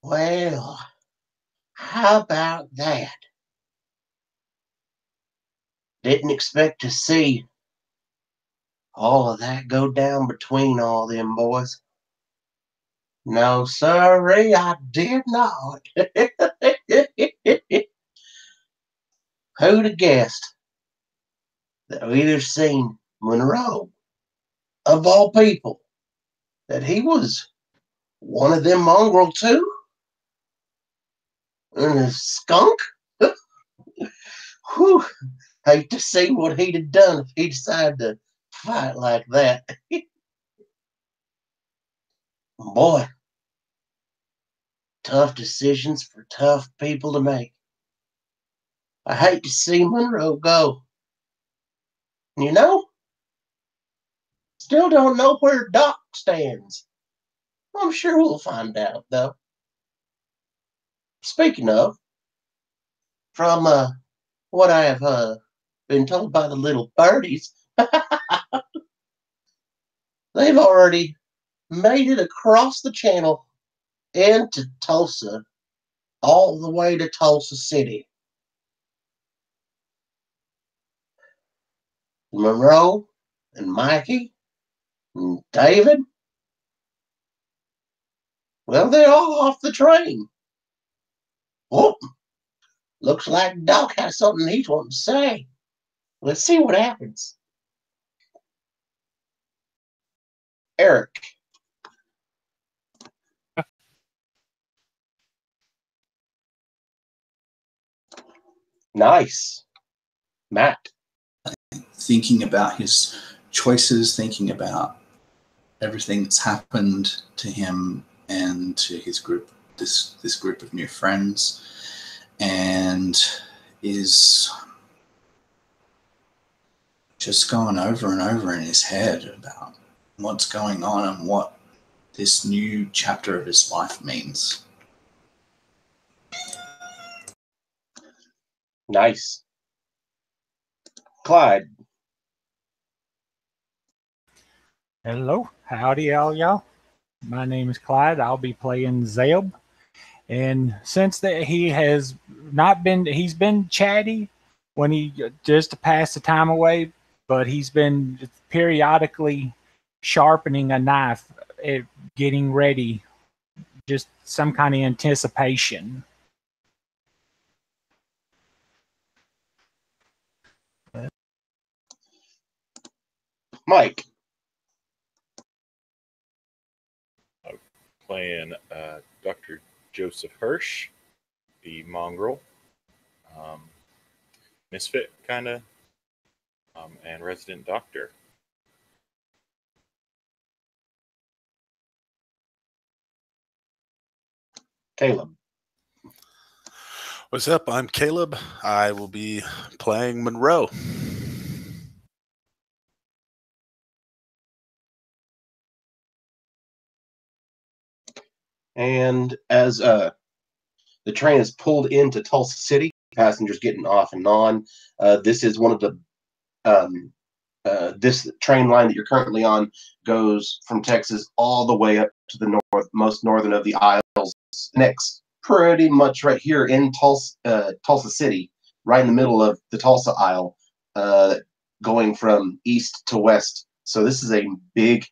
Well, how about that? Didn't expect to see all of that go down between all them boys. No, sorry, I did not. Who'd have guessed that we either seen Monroe, of all people, that he was one of them mongrel too? And a skunk? Whew, hate to see what he'd have done if he decided to fight like that. Boy, tough decisions for tough people to make. I hate to see Monroe go. You know, still don't know where Doc stands. I'm sure we'll find out, though. Speaking of, from what I have been told by the little birdies, they've already made it across the channel into Tulsa, all the way to Tulsa City. Monroe and Mikey and David, well, they're all off the train. Oh, looks like Doc has something he's wanting to say. Let's see what happens. Eric. Nice. Matt. Thinking about his choices, thinking about everything that's happened to him and to his group, this group of new friends, and is just going over and over in his head about what's going on and what this new chapter of his life means. Nice. Clyde. Hello, howdy all y'all. My name is Clyde. I'll be playing Zeb. And since that he's been chatty when he just to pass the time away, but he's been periodically sharpening a knife, getting ready, just some kind of anticipation. Mike. Playing Dr. Joseph Hirsch, the mongrel, misfit kind of, and resident doctor. Caleb. What's up? I'm Caleb. I will be playing Monroe. And as the train is pulled into Tulsa City, passengers getting off and on. This is one of the this train line that you're currently on goes from Texas all the way up to the most northern of the Isles. Next, pretty much right here in Tulsa City, right in the middle of the Tulsa Isle, going from east to west. So this is a big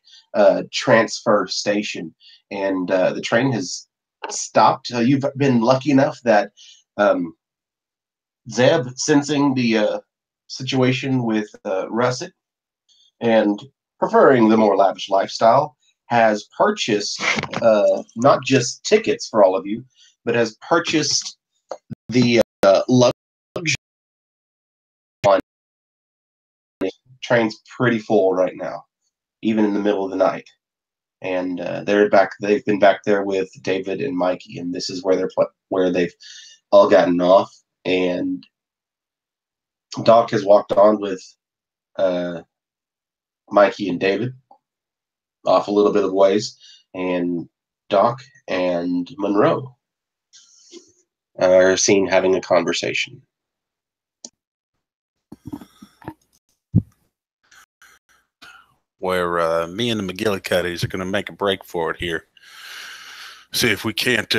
transfer station, and the train has stopped. You've been lucky enough that Zeb, sensing the situation with Russet and preferring the more lavish lifestyle, has purchased not just tickets for all of you, but has purchased the luxury one. Train's pretty full right now, even in the middle of the night. And they've been back there with David and Mikey, and this is where they've all gotten off. And Doc has walked on with Mikey and David off a little bit of ways, and Doc and Monroe are seen having a conversation. Where me and the McGillicuddies are going to make a break for it here. see if we can't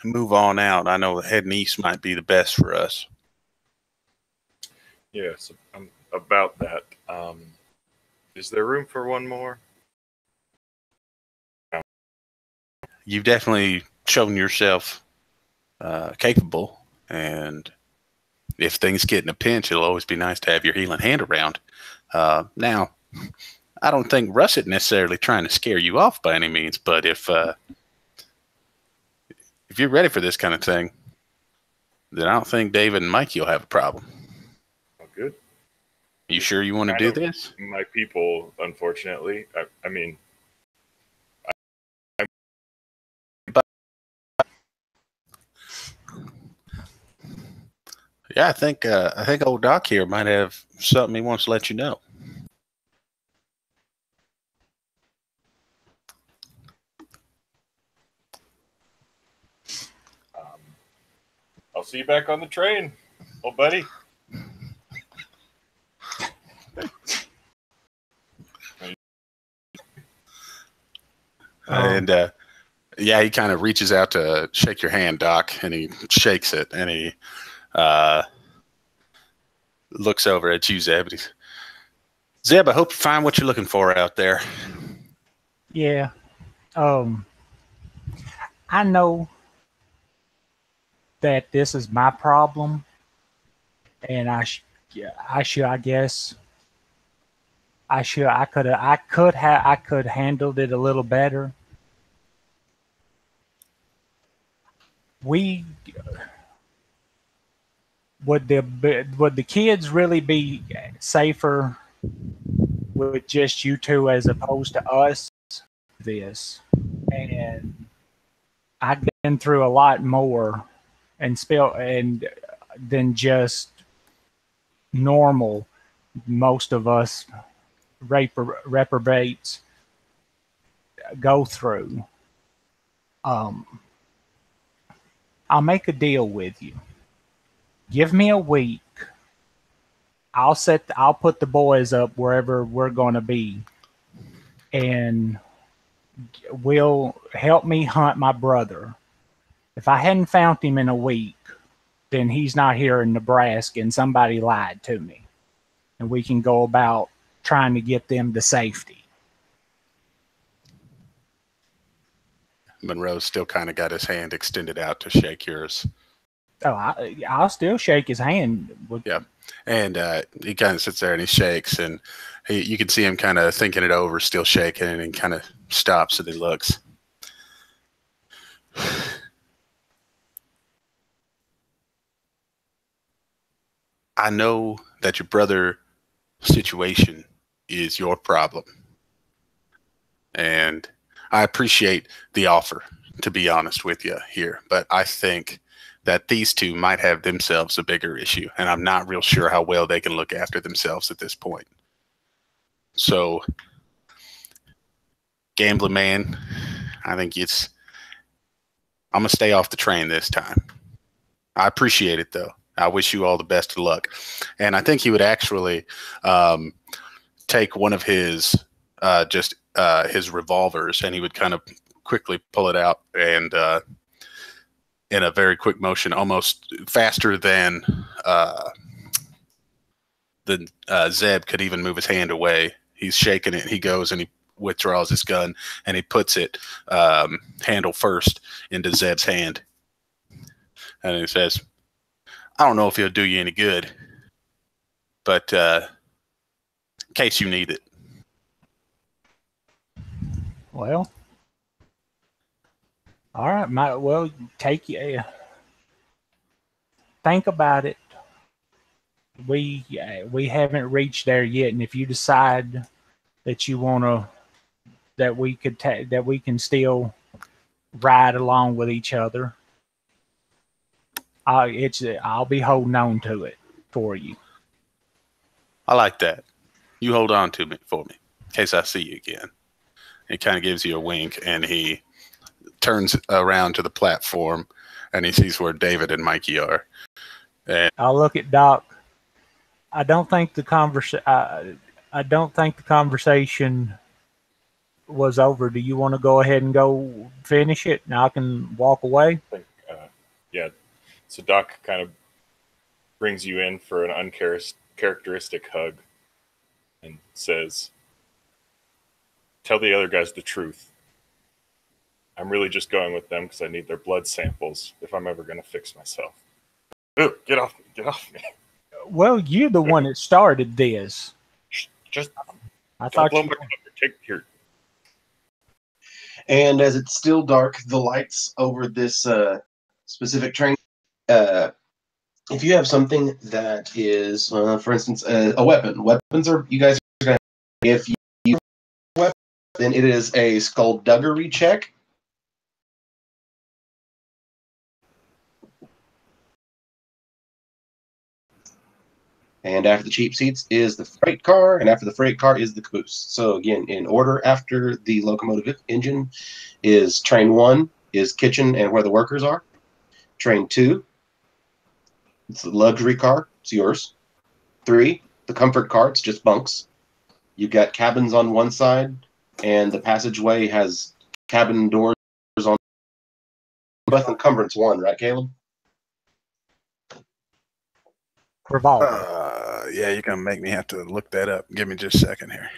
move on out. I know heading east might be the best for us. Yes, about that. Is there room for one more? You've definitely shown yourself capable, and if things get in a pinch, it'll always be nice to have your healing hand around. Now, I don't think Russet necessarily trying to scare you off by any means, but if you're ready for this kind of thing, then I don't think David and Mikey will have a problem. Oh, good. You sure you want to do this? My people, unfortunately. I mean, yeah, I think old Doc here might have something he wants to let you know. I'll see you back on the train, old buddy. And yeah, he kind of reaches out to shake your hand, Doc, and he shakes it, and he looks over at you, Zeb. Zeb, I hope you find what you're looking for out there. Yeah. I know that this is my problem, and I could have handled it a little better. Would the kids really be safer with just you two as opposed to us? This, and I've been through a lot more than just normal. Most of us reprobates go through. I'll make a deal with you. Give me a week. I'll put the boys up wherever we're going to be, and will help me hunt my brother. If I hadn't found him in a week, then he's not here in Nebraska and somebody lied to me. And we can go about trying to get them to safety. Monroe's still kind of got his hand extended out to shake yours. Oh, I'll still shake his hand. Yeah. And he kind of sits there and he shakes, and you can see him kind of thinking it over, still shaking, and he kind of stops and he looks. I know that your brother's situation is your problem. And I appreciate the offer, to be honest with you here. But I think that these two might have themselves a bigger issue. And I'm not real sure how well they can look after themselves at this point. So, gambling man, I think I'm going to stay off the train this time. I appreciate it, though. I wish you all the best of luck. And I think he would actually take one of his his revolvers, and he would kind of quickly pull it out, and in a very quick motion, almost faster than Zeb could even move his hand away. He's shaking it. He goes and he withdraws his gun, and he puts it handle first into Zeb's hand. And he says, I don't know if he'll do you any good, but in case you need it. Well, all right. Think about it. We haven't reached there yet, and if you decide that you want to, that we can still ride along with each other, I'll be holding on to it for you. I like that. You hold on to me for me in case I see you again. He kind of gives you a wink, and he turns around to the platform, and he sees where David and Mikey are. And I'll look at Doc. I don't think the conversation was over. Do you want to go ahead and go finish it, and I can walk away? I think, yeah. So Doc kind of brings you in for an uncharacteristic hug and says, "Tell the other guys the truth. I'm really just going with them because I need their blood samples if I'm ever going to fix myself." Ew, get off me! Get off me! Well, you're the one that started this. Just I don't thought blow you. my cover. Take here. And as it's still dark, the lights over this specific train. If you have something that is, for instance, a weapon. Weapons are you guys are going to. If you have a weapon, then it is a skullduggery check. And after the cheap seats is the freight car, and after the freight car is the caboose. So again, in order after the locomotive engine is train 1 is kitchen and where the workers are. Train 2, it's the luxury car, it's yours. 3, the comfort car, it's just bunks. You've got cabins on one side, and the passageway has cabin doors on both. Encumbrance 1, right, Caleb? Revolver. Yeah, you're gonna make me have to look that up. Give me just a second here.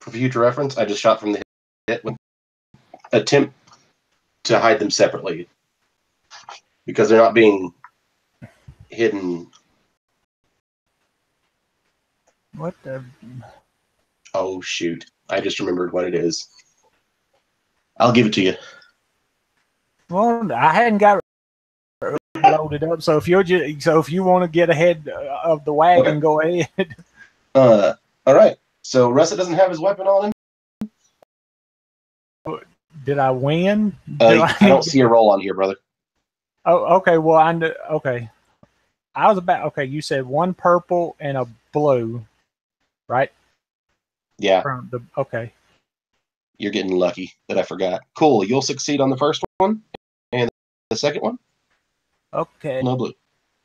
For future reference, I just shot from the hip. Attempt to hide them separately because they're not being hidden. What the? Oh, shoot. I just remembered what it is. I'll give it to you. Well, I hadn't got loaded up. So if you want to get ahead of the wagon, Okay. go ahead. All right. So Russet doesn't have his weapon on him. Did I win? I don't see a roll on here, brother. Oh, okay. Well, okay. I was about. Okay, you said one purple and a blue, right? Yeah. Okay. You're getting lucky that I forgot. Cool. You'll succeed on the first one, and the second one, Okay. no blue.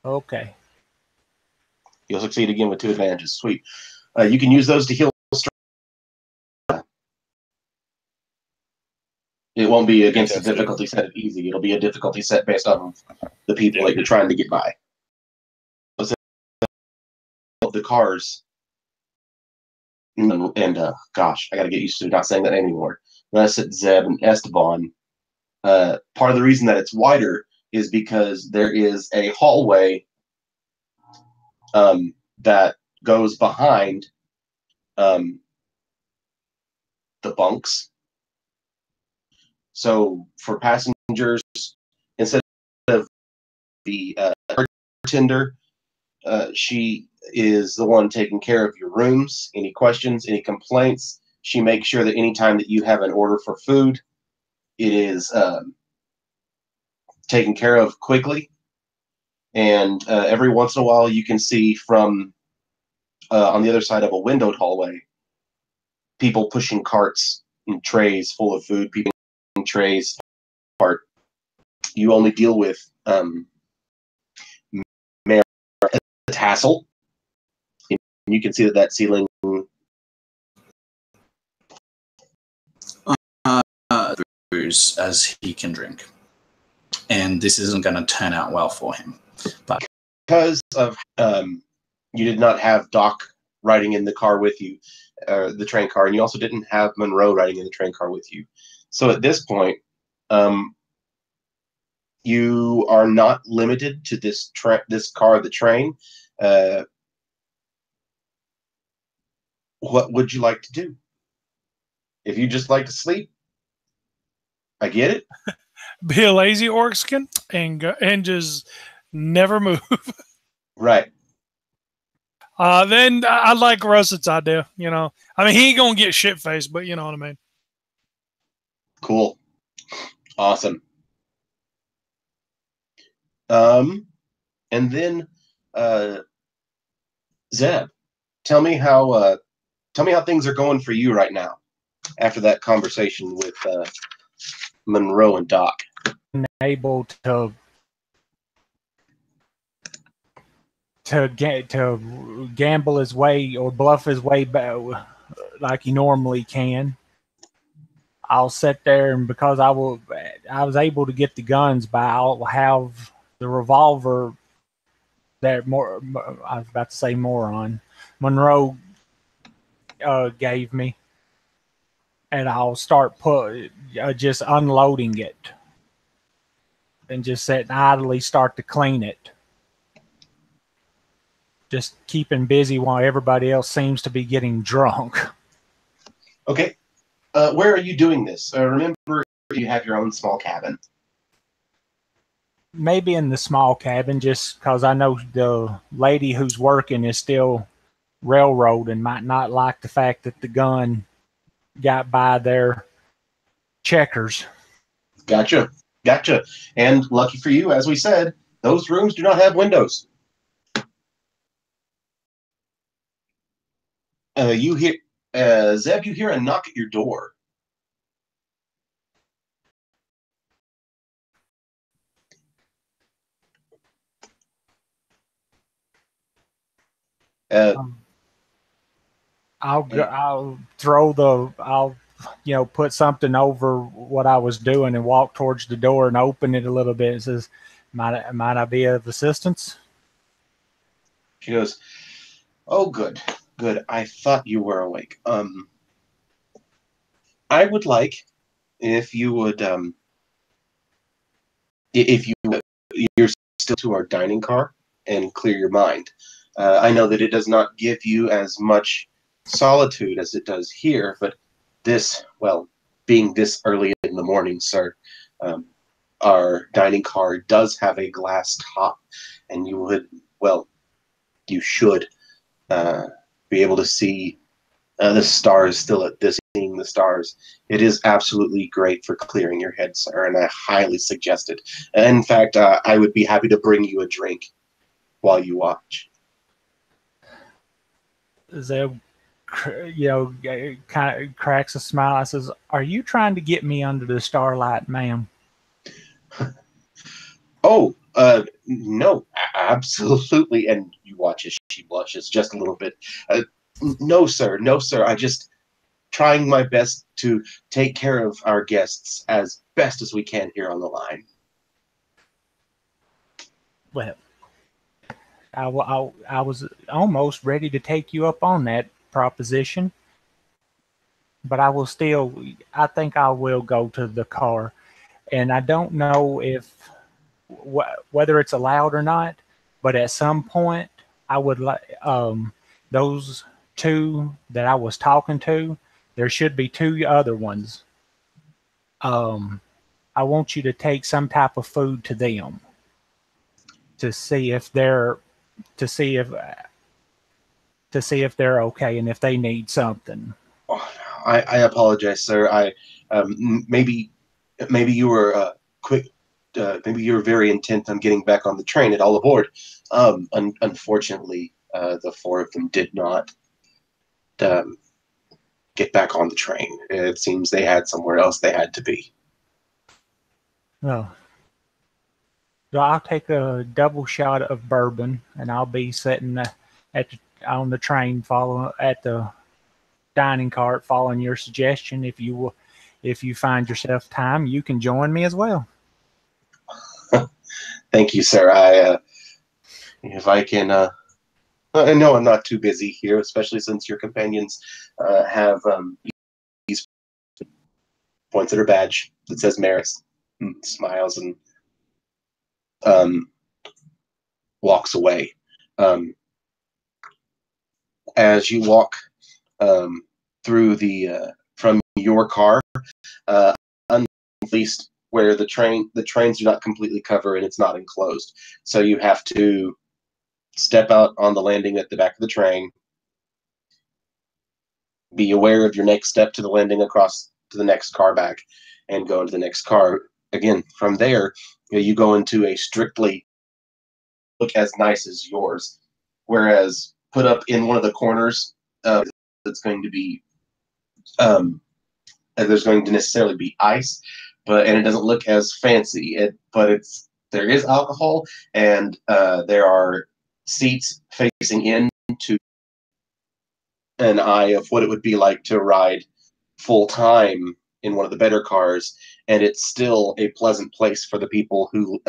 Okay. You'll succeed again with 2 advantages. Sweet. You can use those to heal. It won't be against a difficulty set of easy. It'll be a difficulty set based on the people that you're trying to get by. The cars. And gosh, I got to get used to not saying that anymore. Russet, Zeb, and Esteban. Part of the reason that it's wider is because there is a hallway that goes behind the bunks. So for passengers, instead of the bartender, she is the one taking care of your rooms. Any questions, any complaints, she makes sure that anytime that you have an order for food, it is taken care of quickly. And every once in a while, you can see from on the other side of a windowed hallway, people pushing carts and trays full of food, people pushing trays apart. You only deal with Mayor Tassel. And you can see that ceiling as he can drink. And this isn't going to turn out well for him. But because of you did not have Doc riding in the car with you, the train car, and you also didn't have Monroe riding in the train car with you. So at this point, you are not limited to this car, the train. What would you like to do? If you just like to sleep, I get it. Be a lazy Orkskin and just never move. Right. Then I like Russet's idea. You know, I mean, he ain't gonna get shit faced, but you know what I mean. Cool. Awesome. And then Zeb, tell me how things are going for you right now after that conversation with Monroe and Doc. Able to to gamble his way or bluff his way back like he normally can. I'll sit there, and because I was able to get the guns by, I'll have the revolver that I was about to say Monroe gave me, and I'll start just unloading it, and just sit and idly start to clean it. Just keeping busy while everybody else seems to be getting drunk. Okay. Where are you doing this? Remember, you have your own small cabin. Maybe in the small cabin, just because I know the lady who's working is still railroad and might not like the fact that the gun got by their checkers. Gotcha. And lucky for you, as we said, those rooms do not have windows. You hear, Zeb, you hear a knock at your door. I'll put something over what I was doing and walk towards the door and open it a little bit. It says, might I be of assistance? She goes, oh, good. I thought you were awake. I would like if you would, you're still to our dining car and clear your mind. I know that it does not give you as much solitude as it does here, but this, well, being this early in the morning, sir, our dining car does have a glass top, and you should be able to see the stars still at this. Seeing the stars, it is absolutely great for clearing your head, sir, and I highly suggest it. In fact, I would be happy to bring you a drink while you watch. Zeb, kind of cracks a smile. I says, "Are you trying to get me under the starlight, ma'am?" Oh, no, absolutely. And you watch as she blushes just a little bit. No, sir. I just trying my best to take care of our guests as best as we can here on the line. Well, I was almost ready to take you up on that proposition, but I think I will go to the car, and I don't know whether it's allowed or not, but at some point I would like those two that I was talking to. There should be two other ones. I want you to take some type of food to them to see if they're okay and if they need something. Oh, I apologize, sir. Maybe you were quick. Maybe you were very intent on getting back on the train and all aboard. Unfortunately, the four of them did not get back on the train. It seems they had somewhere else they had to be. Well, I'll take a double shot of bourbon, and I'll be sitting on the train, at the dining cart, following your suggestion. If you find yourself time, you can join me as well. Thank you, sir. If I can, I know I'm not too busy here, especially since your companions have these points at her badge that says Maris, smiles and walks away. As you walk through from your car, at least where the trains do not completely cover and it's not enclosed, so you have to step out on the landing at the back of the train. Be aware of your next step to the landing across to the next car back, and go into the next car again. From there, you go into a strictly look as nice as yours, whereas put up in one of the corners, it's going to be there's going to necessarily be ice, and it doesn't look as fancy. There is alcohol, and there are seats facing into an eye of what it would be like to ride full time in one of the better cars, and it's still a pleasant place for the people who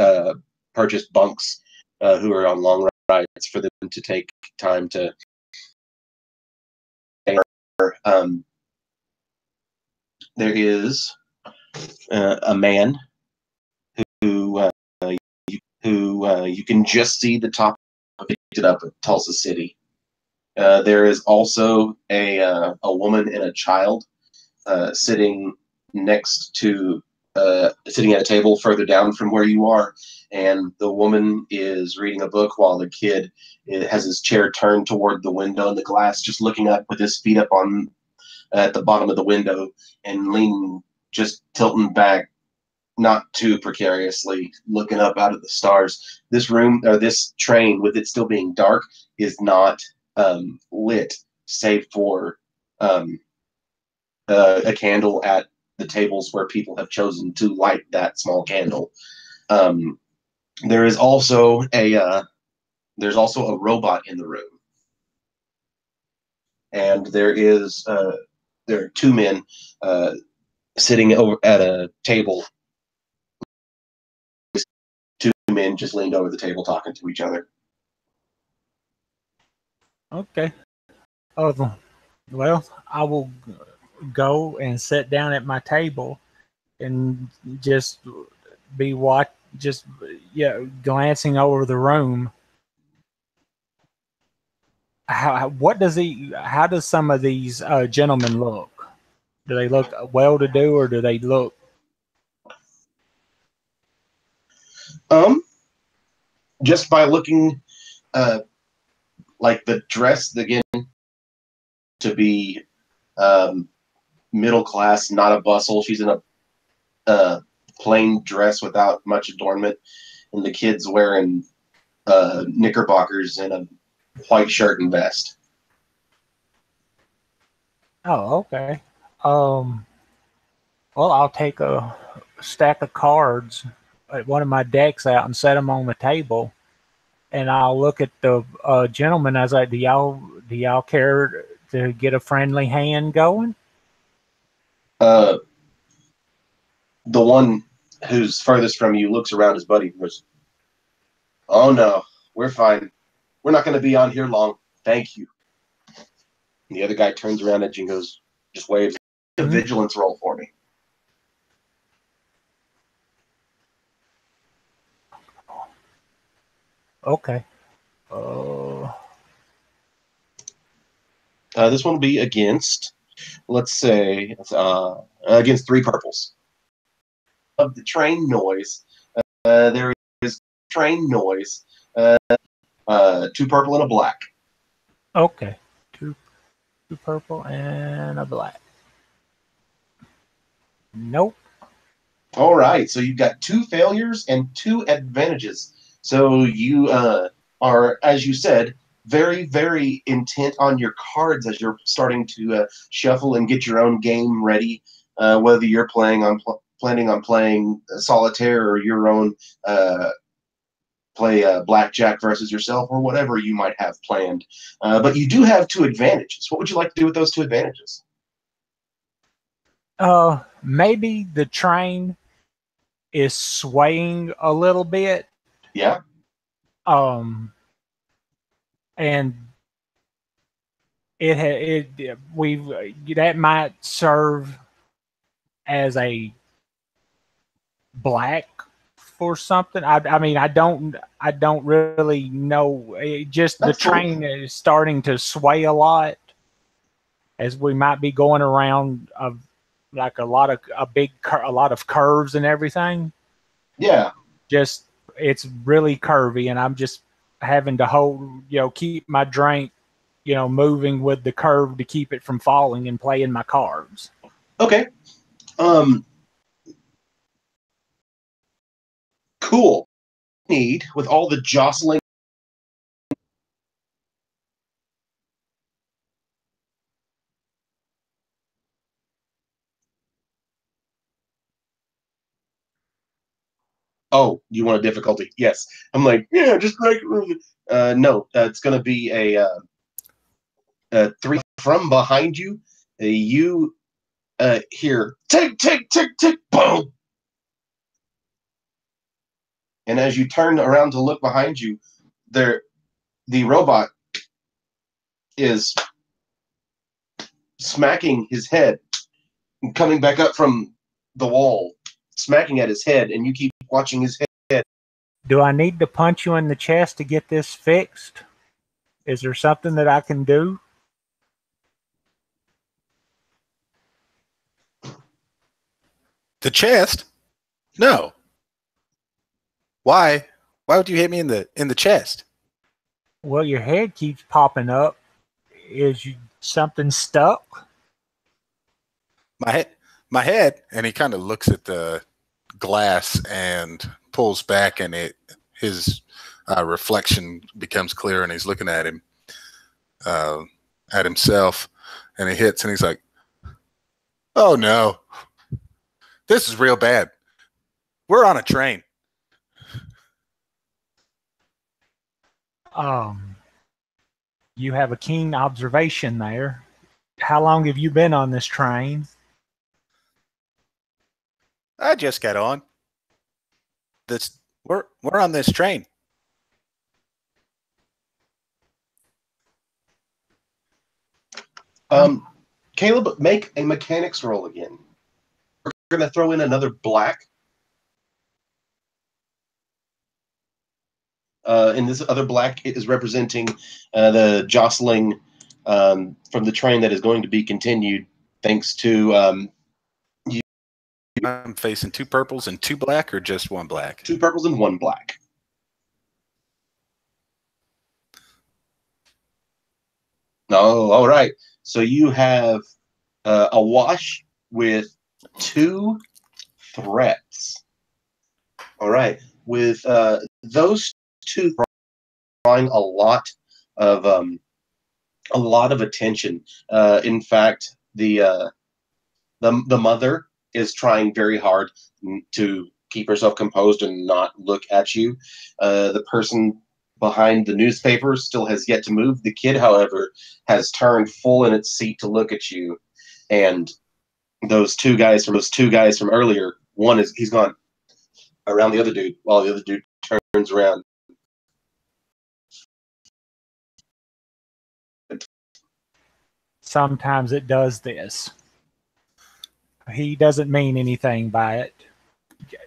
purchase bunks who are on long rides for them to take time to. There is a man who you can just see the top of it up at Tulsa City. There is also a woman and a child sitting sitting at a table further down from where you are, and the woman is reading a book while the kid has his chair turned toward the window and the glass, just looking up with his feet up on at the bottom of the window and leaning, just tilting back, not too precariously, looking up out of the stars. This room, or this train, with it still being dark, is not lit, save for a candle at the tables where people have chosen to light that small candle. There's also a robot in the room, and there are two men sitting over at a table. Two men just leaned over the table talking to each other. Okay. Oh, well, I will go and sit down at my table and just glancing over the room. How does some of these gentlemen look? Do they look well-to-do, or do they look? Just by looking, like the dress, again, to be middle class, not a bustle. She's in a plain dress without much adornment, and the kid's wearing knickerbockers and a white shirt and vest. Oh, okay. Well, I'll take a stack of cards at one of my decks out and set them on the table, and I'll look at the gentleman. I was like, do y'all care to get a friendly hand going? The one who's furthest from you looks around his buddy and goes, "Oh no, we're fine. We're not going to be on here long. Thank you." And the other guy turns around at you and goes, just waves. A vigilance roll for me. Okay. This one will be against, let's say, against 3 purples. Of the train noise, there is train noise, 2 purple and a black. Okay. Two purple and a black. Nope. All right, so you've got 2 failures and 2 advantages. So you are, as you said, very, very intent on your cards as you're starting to shuffle and get your own game ready, whether you're planning on playing solitaire or your own play blackjack versus yourself or whatever you might have planned. But you do have 2 advantages. What would you like to do with those 2 advantages? Maybe the train is swaying a little bit. Yeah. And that might serve as a black for something. I mean, I don't really know. The train is starting to sway a lot, as we might be going around like a lot of curves and everything. Yeah. Just, it's really curvy, and I'm just having to keep my drink, moving with the curve to keep it from falling and playing my cards. Okay. Cool. Need, with all the jostling. Oh, you want a difficulty? Yes. I'm like, yeah, just like no, it's going to be a 3 from behind you. You hear tick, tick, tick, tick, boom. And as you turn around to look behind you, the robot is smacking his head and coming back up from the wall, smacking at his head, and you keep watching his head. Do I need to punch you in the chest to get this fixed? Is there something that I can do? The chest? No. Why? Why would you hit me in the chest? Well, your head keeps popping up. Is you something stuck? My head, and he kind of looks at the glass and pulls back, and his reflection becomes clear, and he's looking at him, at himself, and he hits, and he's like, "Oh no, this is real bad. We're on a train." You have a keen observation there. How long have you been on this train? I just got on. We're on this train. Caleb, make a mechanics roll again. We're going to throw in another black. And this other black is representing the jostling from the train that is going to be continued thanks to I'm facing 2 purples and 2 black, or just 1 black? 2 purples and 1 black. Oh, all right. So you have a wash with 2 threats. All right. With those 2 drawing a lot of attention. In fact, the mother is trying very hard to keep herself composed and not look at you. The person behind the newspaper still has yet to move. The kid, however, has turned full in its seat to look at you. And those two guys from earlier, he's gone around the other dude while the other dude turns around. Sometimes it does this. He doesn't mean anything by it.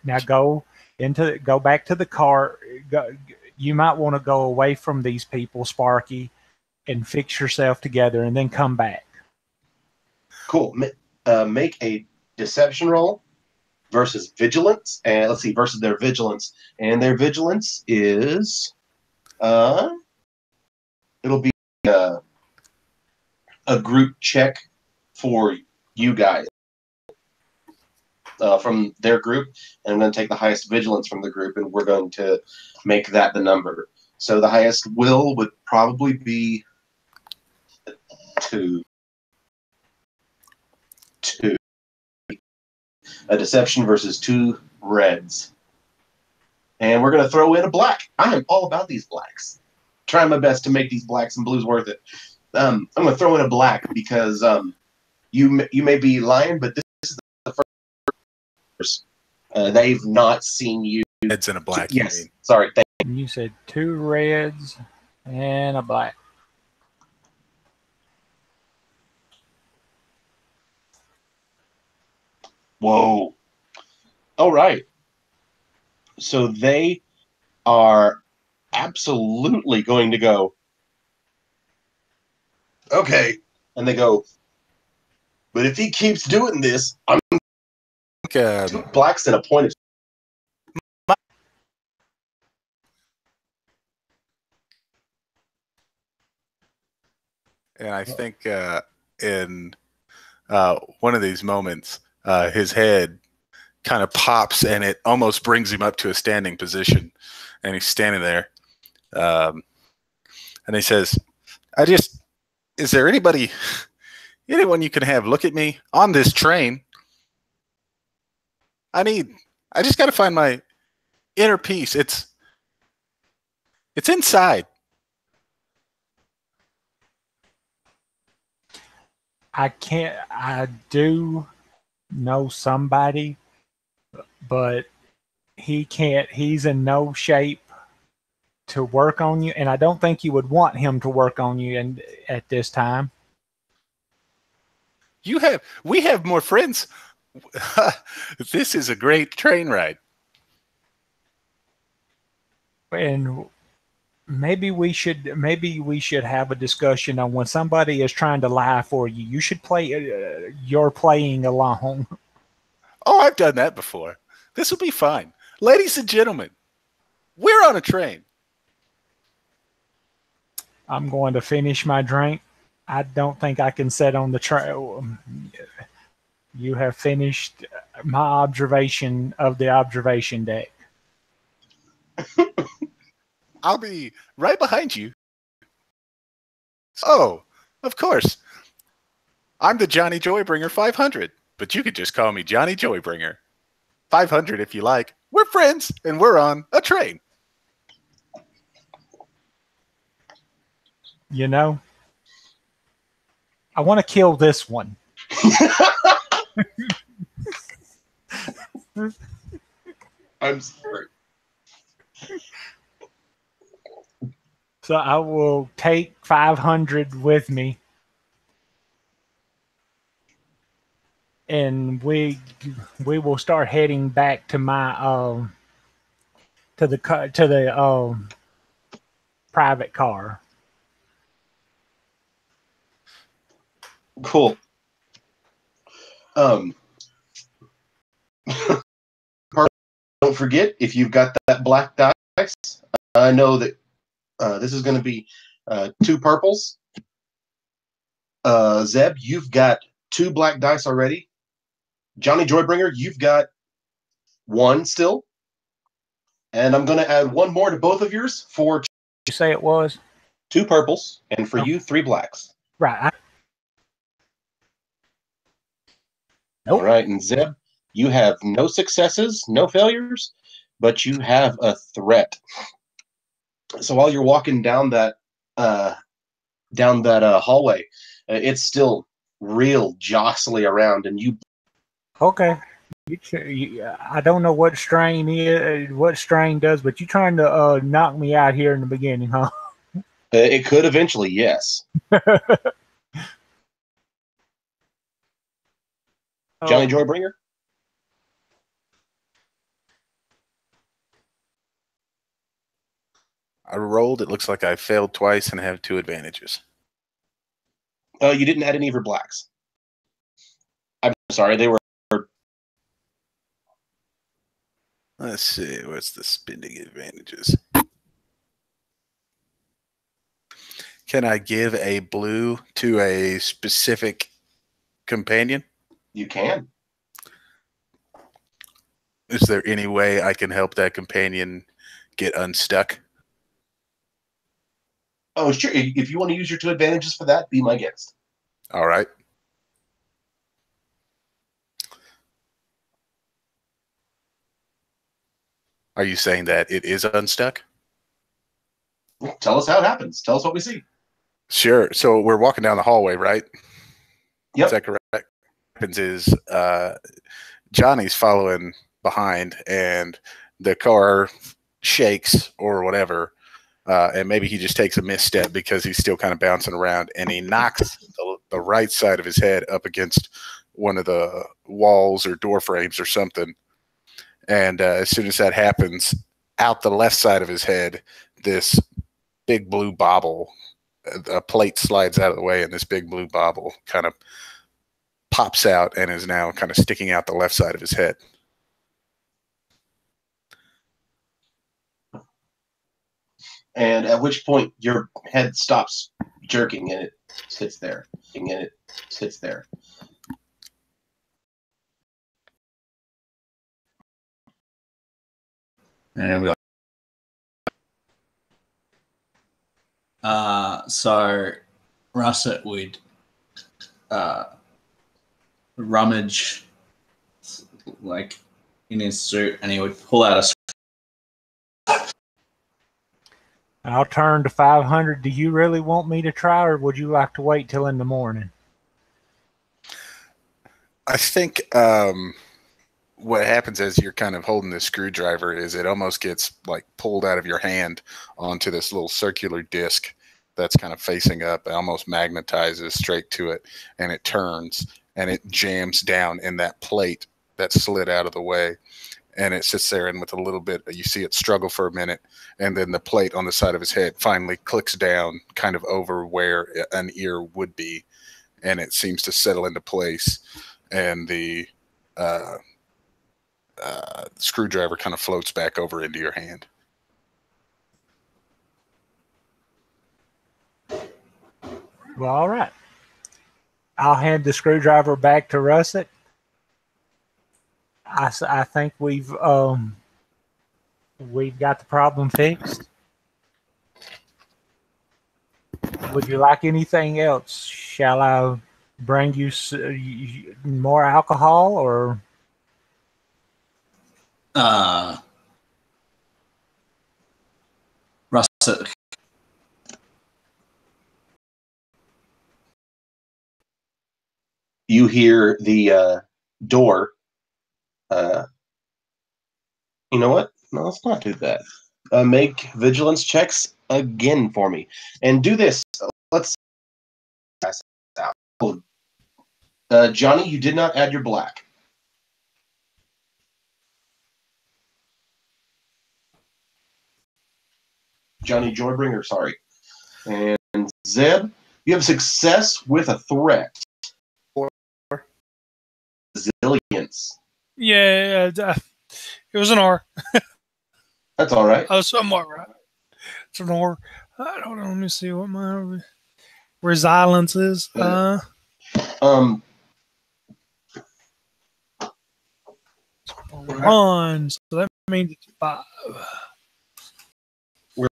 Now go back to the car. You might want to go away from these people, Sparky, and fix yourself together, and then come back. Cool. Make a deception roll versus vigilance, and let's see, versus their vigilance, and their vigilance is it'll be a group check for you guys. From their group, and I'm going to take the highest vigilance from the group, and we're going to make that the number. So the highest will would probably be 2. A deception versus 2 reds. And we're going to throw in a black. I am all about these blacks. Trying my best to make these blacks and blues worth it. I'm going to throw in a black because you may be lying, but this is the first. They've not seen you. Reds and a black. Yes. Sorry. You said 2 reds and a black. Whoa. All right. So they are absolutely going to go, okay. And they go, but if he keeps doing this, I'm 2 blacks and a point of. And I think in one of these moments, his head kind of pops, and it almost brings him up to a standing position. And he's standing there, and he says, is there anyone you can have look at me on this train? I just got to find my inner peace. It's inside. I do know somebody, but he can't. He's in no shape to work on you, and I don't think you would want him to work on you and at this time. We have more friends. This is a great train ride. And maybe we should have a discussion on when somebody is trying to lie for you. You should play. You're playing along. Oh, I've done that before. This will be fine. Ladies and gentlemen, we're on a train. I'm going to finish my drink. I don't think I can sit on the train. You have finished my observation of the observation deck. I'll be right behind you. Oh, of course. I'm the Johnny Joybringer 500, but you could just call me Johnny Joybringer 500 if you like. We're friends, and we're on a train. You know, I want to kill this one. I'm sorry. So I will take 500 with me, and we will start heading back to my to the private car. Cool. Don't forget, if you've got that black dice, I know that this is going to be 2 purples. Zeb, you've got 2 black dice already. Johnny Joybringer, you've got 1 still. And I'm going to add 1 more to both of yours for You say it was 2 purples, and for you, 3 blacks. right. All right, and Zeb, you have no successes, no failures, but you have a threat. So while you're walking down that hallway, it's still real jostly around, and you. Okay. I don't know what strain does, but you're trying to knock me out here in the beginning, huh? It could eventually, yes. Johnny Joybringer? I rolled. It looks like I failed twice and have 2 advantages. You didn't add any of your blacks. I'm sorry, they were. Let's see. What's the spending advantages? Can I give a blue to a specific companion? You can. Is there any way I can help that companion get unstuck? Oh, sure. If you want to use your 2 advantages for that, be my guest. All right. Are you saying that it is unstuck? Tell us how it happens. Tell us what we see. Sure. So we're walking down the hallway, right? Yep. Is that correct? What happens is Johnny's following behind, and the car shakes or whatever, and maybe he just takes a misstep because he's still kind of bouncing around, and he knocks the right side of his head up against one of the walls or door frames or something. And as soon as that happens, out the left side of his head, this big blue bauble, a plate slides out of the way, and this big blue bauble kind of pops out and is now kind of sticking out the left side of his head. And at which point your head stops jerking and it sits there. And it sits there. And we so Russet would rummage like in his suit, and he would pull out a I'll turn to 500. Do you really want me to try, or would you like to wait till in the morning? I think what happens as you're kind of holding the screwdriver is it almost gets like pulled out of your hand onto this little circular disc that's kind of facing up. It almost magnetizes straight to it, and it turns and it jams down in that plate that slid out of the way. And it sits there, and with a little bit, you see it struggle for a minute, and then the plate on the side of his head finally clicks down kind of over where an ear would be, and it seems to settle into place, and the screwdriver kind of floats back over into your hand. Well, all right. I'll hand the screwdriver back to Russet. I think we've got the problem fixed. Would you like anything else? Shall I bring you more alcohol, or? Russet. You hear the door. You know what? No, let's not do that. Make vigilance checks again for me, and do this. Let's pass this out. Johnny, you did not add your black. Johnny Joybringer, sorry. And Zeb, you have success with a threat. Resilience. Yeah, it was an R. That's all right. I was somewhat right. It's an R. Hold on, let me see what my resilience is. One, so that means it's 5. We're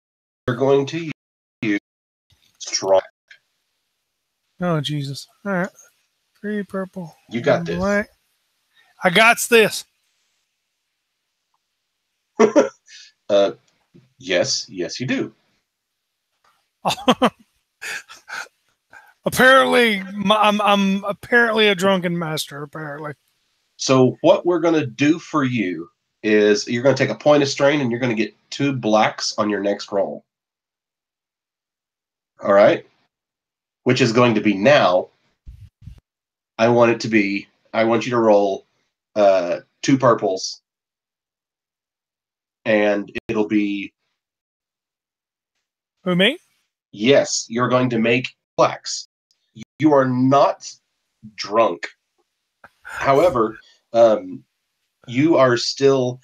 going to use strong. Oh, Jesus. All right. 3 purple. You got this. Black. I got this. Yes, you do. Apparently, I'm apparently a drunken master. Apparently. So what we're going to do for you is you're going to take a point of strain, and you're going to get 2 blacks on your next roll. All right? Which is going to be now. I want you to roll 2 purples, and it'll be. Who, me? Yes, you're going to make blacks. You are not drunk. However, you are still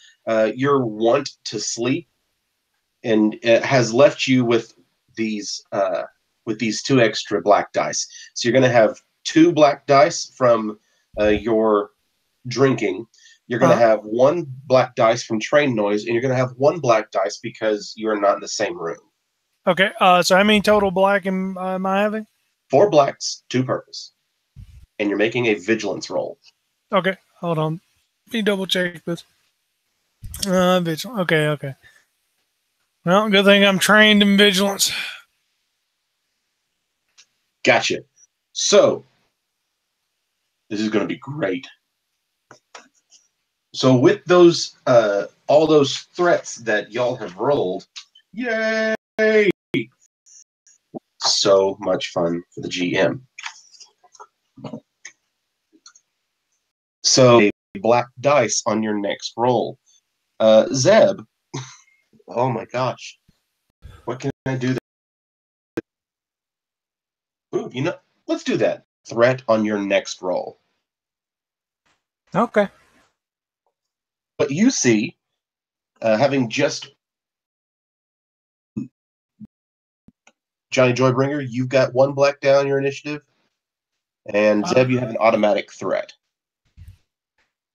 your want to sleep, and it has left you with these 2 extra black dice. So you're going to have 2 black dice from your drinking. You're going to have 1 black dice from train noise, and you're going to have 1 black dice because you are not in the same room. Okay. So how many total black am I having? 4 blacks, 2 purples, and you're making a vigilance roll. Okay. Hold on. Let me double check this. Vigilance. Okay. Well, good thing I'm trained in vigilance. Gotcha. So this is going to be great. So with those, all those threats that y'all have rolled, yay! So much fun for the GM. So a black dice on your next roll. Zeb, oh my gosh. What can I do? Ooh, let's do that. Threat on your next roll. Okay. But you see, having just Johnny Joybringer, you've got 1 black down your initiative, and Zeb, you have an automatic threat.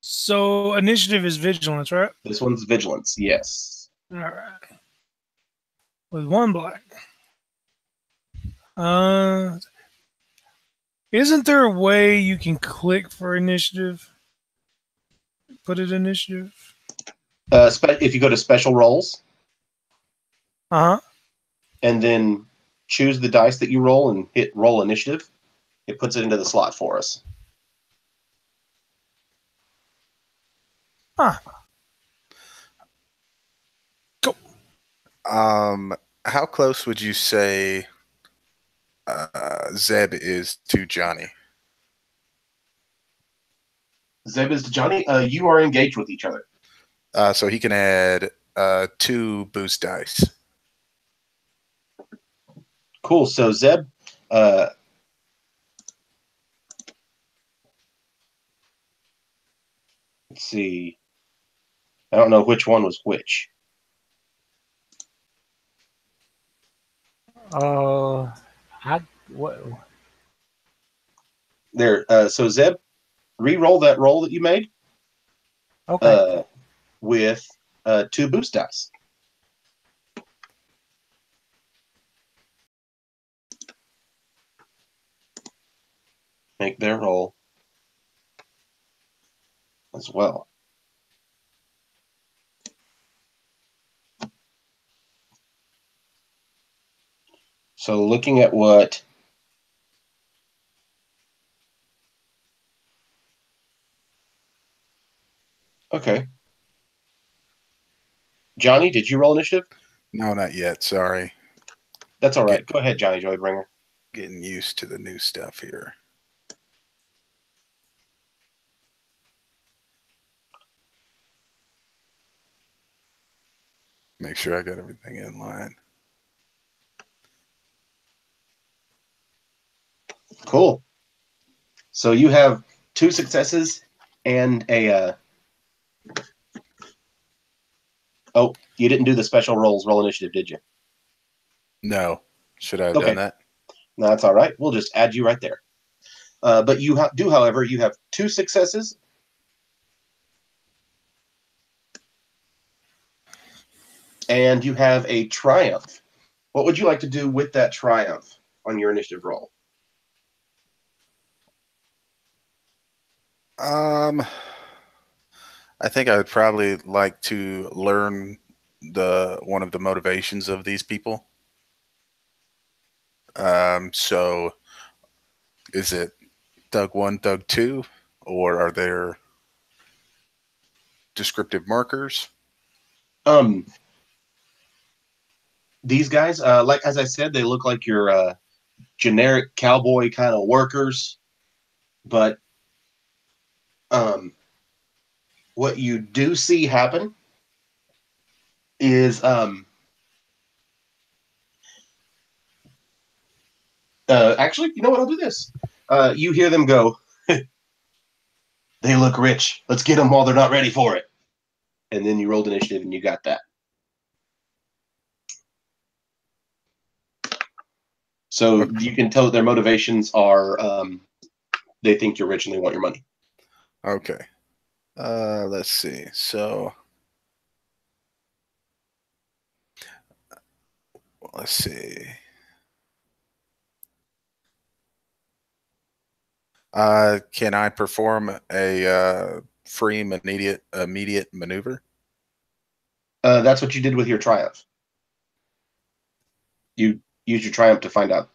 So initiative is vigilance, right? This one's vigilance, yes. All right. With 1 black. Isn't there a way you can click for initiative? Put it initiative. If you go to special rolls. Uh-huh. and then choose the dice that you roll and hit roll initiative. It puts it into the slot for us. Huh. How close would you say Zeb is to Johnny? Zeb is to Johnny. You are engaged with each other. So he can add 2 boost dice. Cool. So Zeb, let's see. I don't know which one was which. What? There. So Zeb, re-roll that roll that you made. Okay. With 2 boost dice. Make their roll as well. So looking at what okay. Johnny, did you roll initiative? No, not yet. Sorry. That's all right. Go ahead, Johnny Joybringer. Getting used to the new stuff here. Make sure I got everything in line. Cool. So you have 2 successes and a. Oh, you didn't do the special rolls roll initiative, did you? No. Should I have done that? No, that's all right. We'll just add you right there. But you do, however, you have 2 successes. And you have a triumph. What would you like to do with that triumph on your initiative roll? I think I would probably like to learn one of the motivations of these people. So is it Thug 1, Thug 2, or are there descriptive markers? These guys, like as I said, they look like your generic cowboy kind of workers, but what you do see happen is actually, you know what? I'll do this. You hear them go, they look rich. Let's get them while they're not ready for it. And then you rolled initiative and you got that. So you can tell that their motivations are they think you're rich and they want your money. Okay. Let's see. So let's see. Can I perform a free immediate maneuver? That's what you did with your triumph. You used your triumph to find out.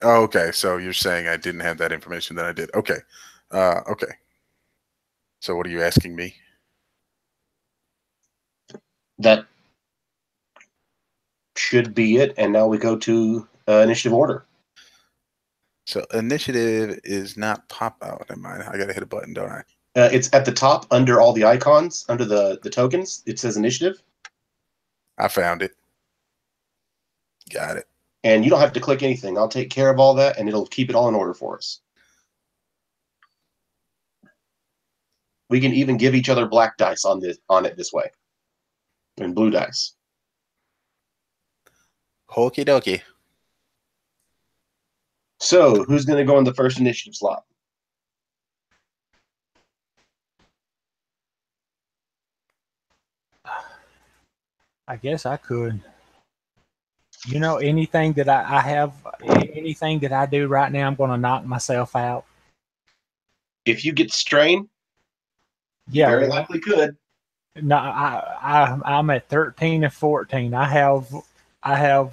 Oh, okay. So you're saying I didn't have that information that I did. Okay. Okay. So what are you asking me? That should be it. And now we go to initiative order. So initiative is not pop out. Am I got to hit a button, don't I? It's at the top under all the icons, under the tokens. It says initiative. I found it. Got it. And you don't have to click anything. I'll take care of all that, and it'll keep it all in order for us. We can even give each other black dice on it this way, and blue dice. Okie dokie. So, who's going to go in the first initiative slot? I guess I could. You know, anything that I have, anything that I do right now, I'm going to knock myself out. If you get strain, Yeah, very likely could. No, I'm at 13 and 14. I have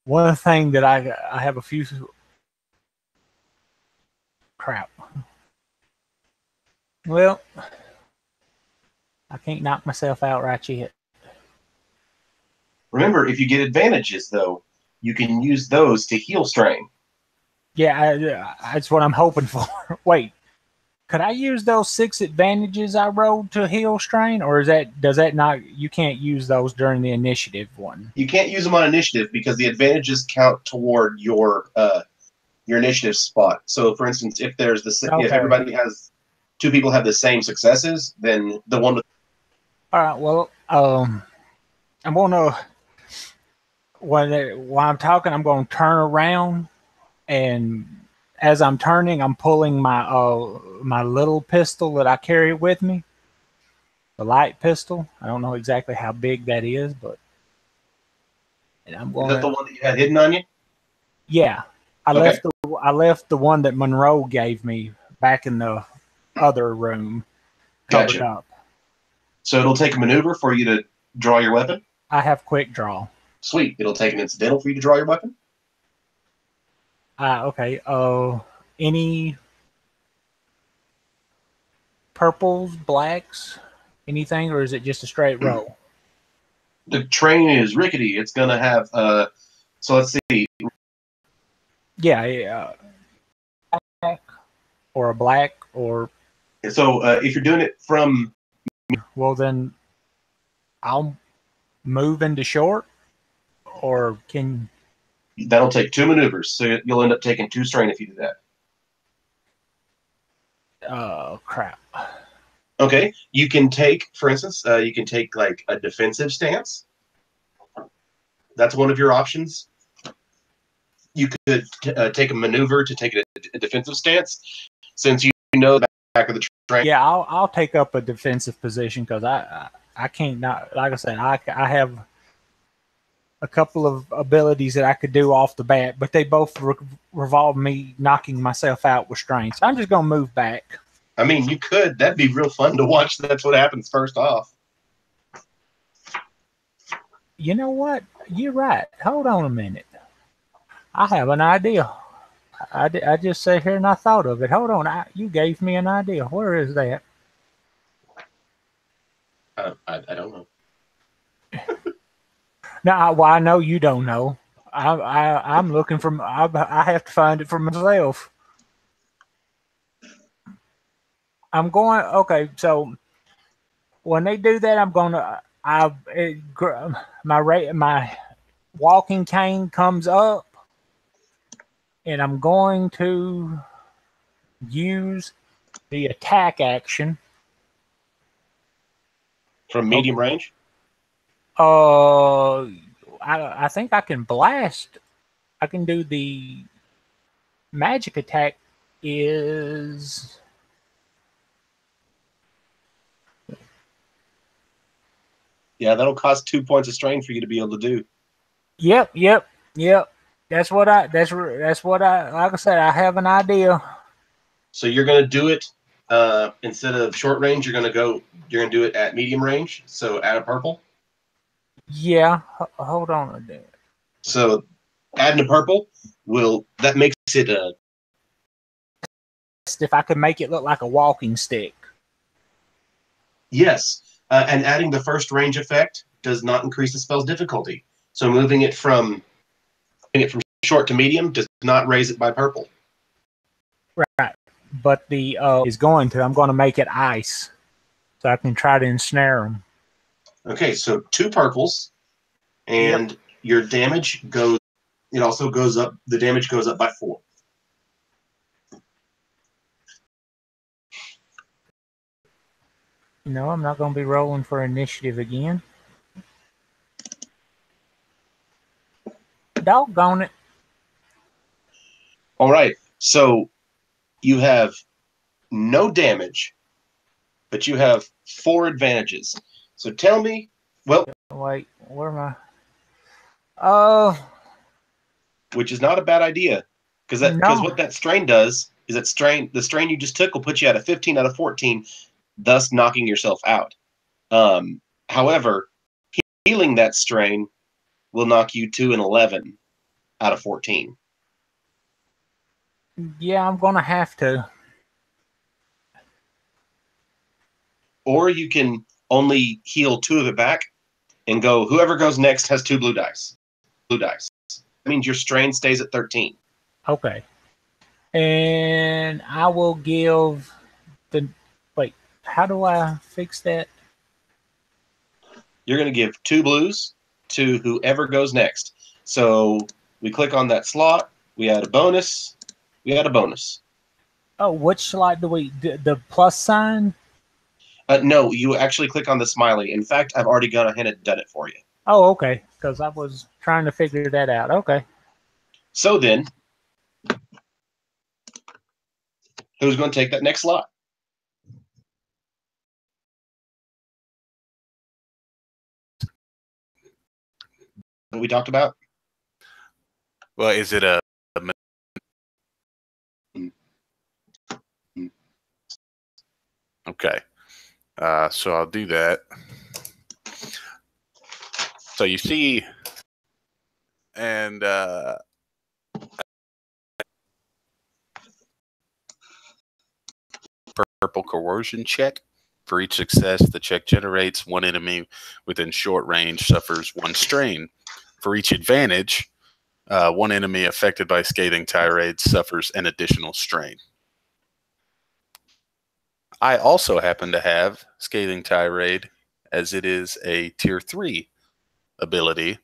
one thing that I have a few crap. Well, I can't knock myself out right yet. Remember, if you get advantages, though, you can use those to heal strain. Yeah, that's what I'm hoping for. Wait, could I use those 6 advantages I rolled to heal strain, or does that not? You can't use those during the initiative one. You can't use them on initiative because the advantages count toward your initiative spot. So, for instance, if if everybody has 2 people have the same successes, then the one with All right. Well, I'm gonna while I'm talking, I'm gonna turn around, and as I'm turning, I'm pulling my little pistol that I carry with me, the light pistol. I don't know exactly how big that is, but I'm is going. that the one that you had hidden on you? Yeah, I left the one that Monroe gave me back in the other room, covered Gotcha. up. So it'll take a maneuver for you to draw your weapon? I have quick draw. Sweet. It'll take an incidental for you to draw your weapon? Okay. Any purples, blacks, anything, or is it just a straight roll? The train is rickety. It's going to have, so let's see. Yeah, or a black, or... So if you're doing it from... Well, then I'll move into short, or can... That'll take 2 maneuvers, so you'll end up taking 2 strain if you do that. Oh, crap. Okay, you can take, for instance, you can take like a defensive stance. That's one of your options. You could take a maneuver to take a defensive stance, since you know the back of the train. Yeah, I'll take up a defensive position because I can't not, like I said, I have a couple of abilities that I could do off the bat, but they both revolve me knocking myself out with strain. So I'm just gonna move back. I mean, you could. That'd be real fun to watch. That's what happens first off. You know what? You're right. Hold on a minute. I have an idea. I just sat here and I thought of it. Hold on. You gave me an idea. Where is that? I don't know. Now, well, I know you don't know. I'm looking for. I have to find it for myself. I'm going. Okay, so when they do that, I'm gonna. My walking cane comes up, and I'm going to use the attack action From medium range? I think I can blast. I can do the magic attack is... Yeah, that'll cost 2 points of strain for you to be able to do. Yep. That's what I like I said, I have an idea. So you're going to do it instead of short range, you're going to do it at medium range, so add a purple. Yeah, hold on a minute. So adding a purple that makes it if I could make it look like a walking stick. Yes. And adding the first range effect does not increase the spell's difficulty. So moving it from short to medium does not raise it by purple. Right. But I'm going to make it ice, so I can try to ensnare them. Okay, so 2 purples, and your damage goes. It also goes up. The damage goes up by 4. No, I'm not going to be rolling for initiative again. Doggone it. All right, so you have no damage, but you have 4 advantages. So tell me, well... Wait, where am I? Which is not a bad idea, because what that strain does is the strain you just took will put you at a 15 out of 14, thus knocking yourself out. However, healing that strain will knock you to an 11. out of 14. Yeah, I'm gonna have to. Or you can only heal 2 of it back and go, whoever goes next has 2 blue dice. Blue dice. That means your strain stays at 13. Okay. And I will give the. Wait, how do I fix that? You're going to give 2 blues to whoever goes next. So we click on that slot. We add a bonus. We add a bonus. Oh, which slot do we? The plus sign? No, you actually click on the smiley. In fact, I've already gone ahead and done it for you. Oh, okay. Because I was trying to figure that out. Okay. So then, who's going to take that next slot? What we talked about? Well, is it a okay? So I'll do that. So you see, and purple coercion check. For each success, the check generates 1 enemy within short range suffers 1 strain. For each advantage, 1 enemy affected by scathing tirade suffers an additional strain. I also happen to have scathing tirade, as it is a tier 3 ability,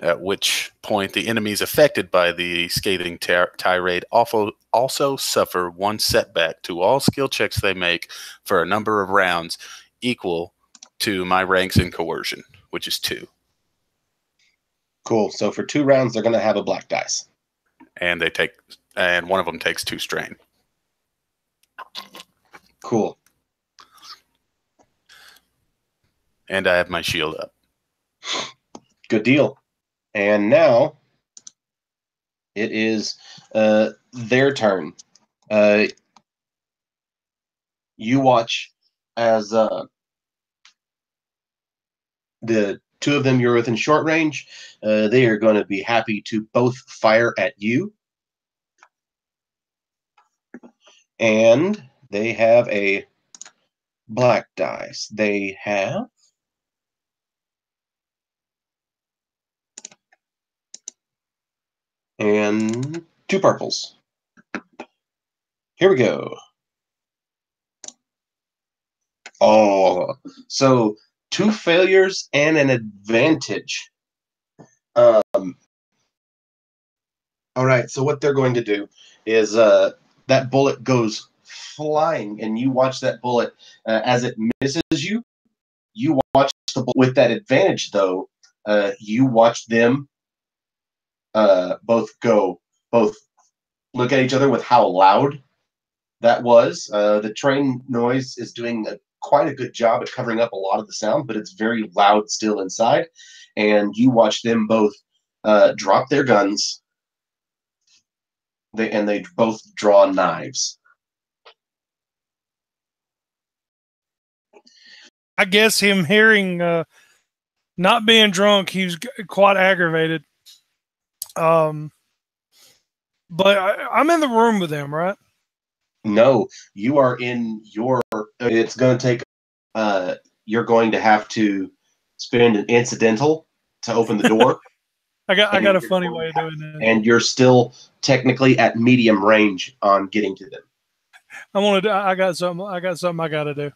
at which point the enemies affected by the scathing tirade also suffer 1 setback to all skill checks they make for a number of rounds equal to my ranks in coercion, which is 2. Cool. So for 2 rounds, they're going to have a black dice. And one of them takes 2 strain. Cool. And I have my shield up. Good deal. And now it is their turn. You watch as the 2 of them you're within short range. They are going to be happy to both fire at you. And they have a black dice. They have and 2 purples. Here we go. Oh, so 2 failures and an advantage. All right, so what they're going to do is that bullet goes flying, and you watch that bullet as it misses you. You watch the bullet with that advantage, though. You watch them both look at each other with how loud that was. The train noise is doing quite a good job at covering up a lot of the sound, but it's very loud still inside. And you watch them both drop their guns. They both draw knives. I guess him hearing not being drunk, he was quite aggravated. But I'm in the room with them, right? No, you are in your. It's going to take. You're going to have to spend an incidental to open the door. I got a funny way of doing that. And you're still technically at medium range on getting to them. I got something I got to do.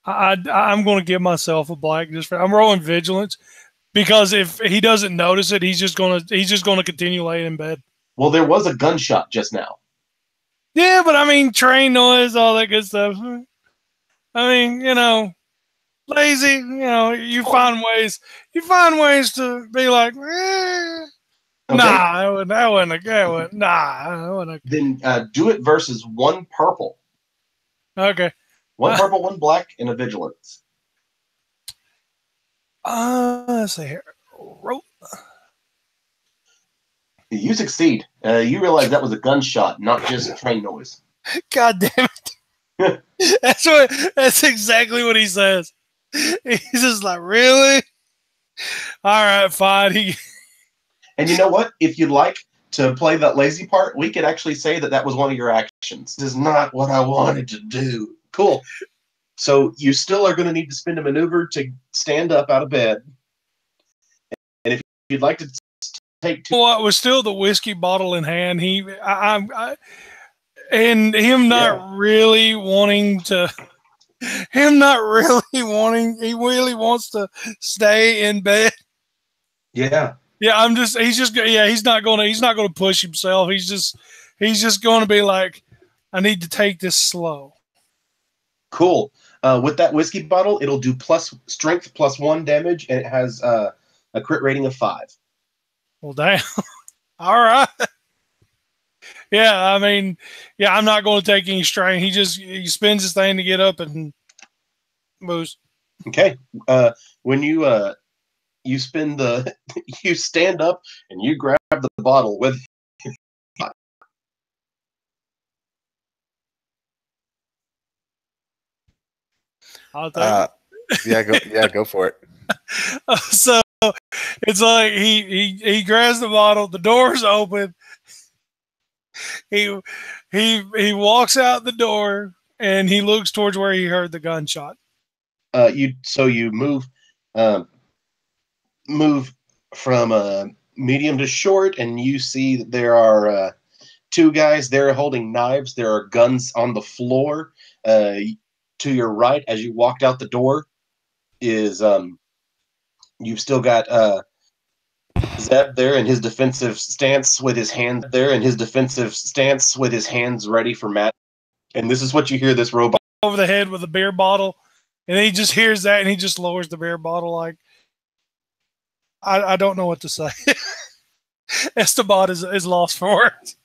I'm going to give myself a black I'm rolling vigilance because if he doesn't notice it, he's just going to continue laying in bed. Well, there was a gunshot just now. Yeah, but I mean, train noise, all that good stuff. I mean, lazy. You find ways to be like, Okay. nah, that wouldn't. Nah, Then do it versus 1 purple. Okay. 1 purple, 1 black, and a vigilance. Let's see here. You succeed. You realize that was a gunshot, not just train noise. God damn it! That's exactly what he says. He's just like, really? All right, fine. And you know what? If you'd like to play that lazy part, we could actually say that that was one of your actions. This is not what I wanted to do. Cool. So you still are going to need to spend a maneuver to stand up out of bed. And if you'd like to take two... Well, it was still the whiskey bottle in hand. And him not really wanting to... Him not really wanting... He really wants to stay in bed. Yeah. Yeah, he's not gonna push himself. He's just gonna be like, I need to take this slow. Cool. With that whiskey bottle, it'll do plus strength +1 damage, and it has a crit rating of 5. Well, damn. All right. Yeah, I mean, yeah, I'm not going to take any strain. He spins his thing to get up and moves. Okay. When you spin you stand up and you grab the bottle with... I'll take Yeah, go for it. So it's like he grabs the bottle, the door's open. He walks out the door and he looks towards where he heard the gunshot. You move from medium to short, and you see that there are 2 guys there holding knives. There are guns on the floor. To your right, as you walked out the door, is you've still got Zeb there in his defensive stance with his hand ready for Matt. And this is what you hear this robot over the head with a beer bottle, and he just hears that and he just lowers the beer bottle like, I don't know what to say. Esteban is lost for words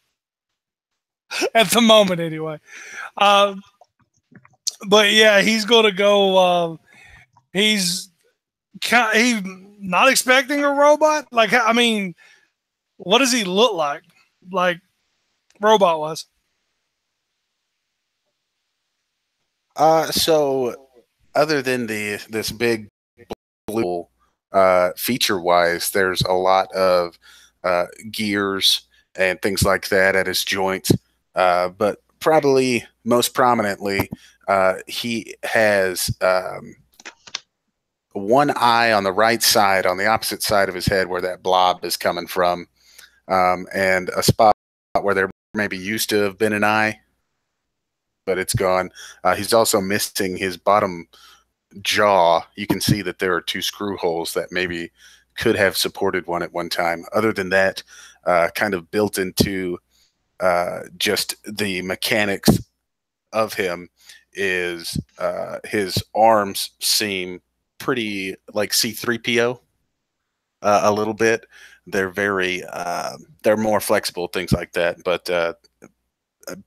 at the moment, anyway. But yeah, he's gonna go. He's not expecting a robot. Like, I mean, what does he look like? Like, robot was. So other than this big blue feature wise, there's a lot of gears and things like that at his joints. But probably most prominently, he has one eye on the right side, on the opposite side of his head where that blob is coming from, and a spot where there maybe used to have been an eye, but it's gone. He's also missing his bottom jaw. You can see that there are 2 screw holes that maybe could have supported one at one time. Other than that, kind of built into just the mechanics of him is his arms seem pretty like C-3PO a little bit. They're very they're more flexible, things like that, but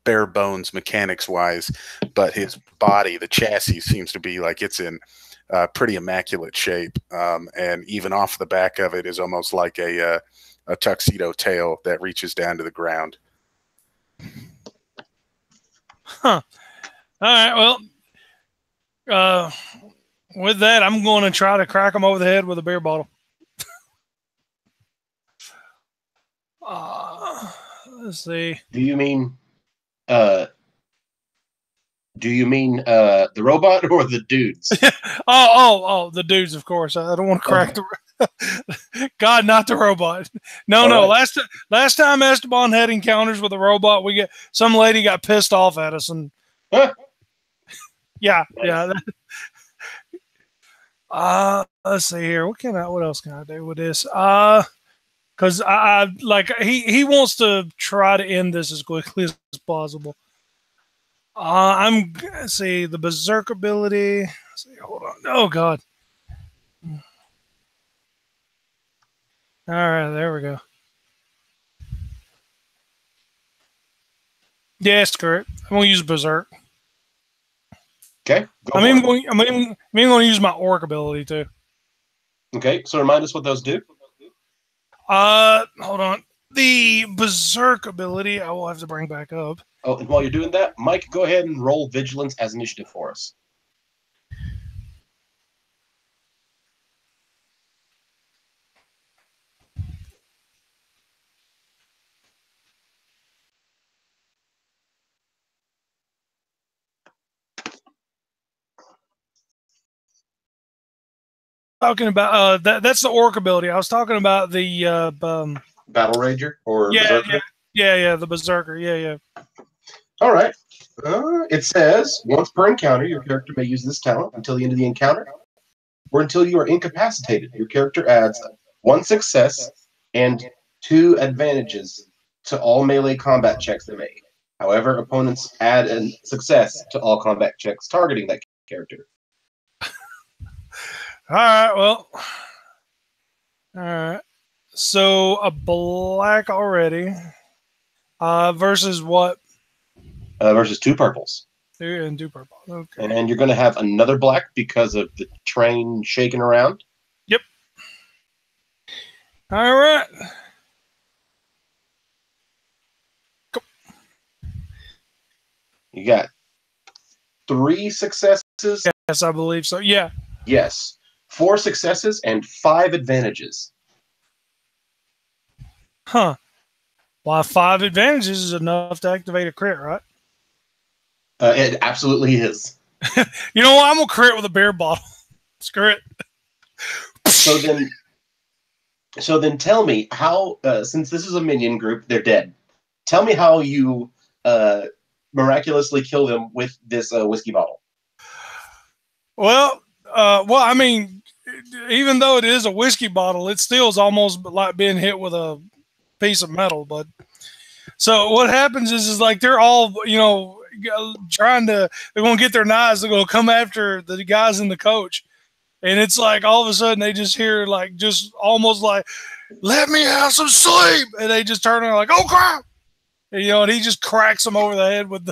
bare bones mechanics wise. But his body, the chassis, seems to be like it's in pretty immaculate shape, and even off the back of it is almost like a tuxedo tail that reaches down to the ground. Huh. All right, well, with that, I'm going to try to crack him over the head with a beer bottle. Let's see. Do you mean the robot or the dudes? oh, the dudes, of course. I don't want to crack the God, not the robot. No. Right. Last time Esteban had encounters with a robot, some lady got pissed off at us, and yeah. Let's see here. What else can I do with this? Because I like he wants to try to end this as quickly as possible. Let's see the berserk ability. Let's see, hold on. Oh God. All right, there we go. Yeah, that's correct. I'm gonna use berserk. Okay. I'm even going to use my orc ability too. Okay, so remind us what those do. Hold on. The berserk ability I will have to bring back up. Oh, and while you're doing that, Mike, go ahead and roll vigilance as initiative for us. talking about that's the orc ability. I was talking about the Battle Rager or yeah, Berserker? yeah, the berserker. Yeah. All right. It says once per encounter, your character may use this talent until the end of the encounter, or until you are incapacitated. Your character adds 1 success and 2 advantages to all melee combat checks they make. However, opponents add a success to all combat checks targeting that character. All right. Well. All right. So a black already. Versus what? Versus 2 purples. And 2 purple. Okay. And you're going to have another black because of the train shaking around. Yep. All right. Go. You got 3 successes. Yes, I believe so. Yeah. Yes. 4 successes and 5 advantages. Huh. Well, 5 advantages is enough to activate a crit, right? It absolutely is. You know what? I'm going to crit with a beer bottle. Screw it. So then tell me how, since this is a minion group, they're dead. Tell me how you miraculously kill them with this whiskey bottle. Well, I mean, even though it is a whiskey bottle, it still is almost like being hit with a piece of metal. But so what happens is like they're all, they're going to get their knives. They're going to come after the guys in the coach. And it's like all of a sudden they just hear like just almost like, let me have some sleep. And they just turn around like, oh, crap. And, and he just cracks them over the head with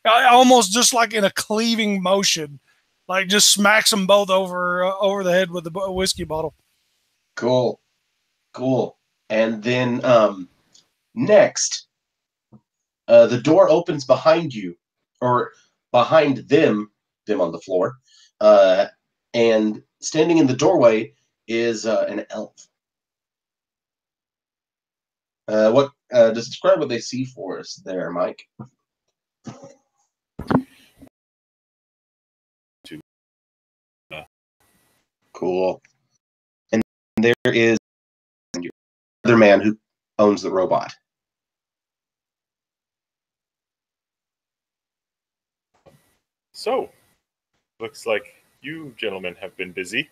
almost just like in a cleaving motion. Like just smacks them both over the head with the whiskey bottle. Cool. And then next, the door opens behind you, or behind them on the floor, and standing in the doorway is an elf. Describe what they see for us there, Mike. Cool. And there is another man who owns the robot. So, looks like you gentlemen have been busy.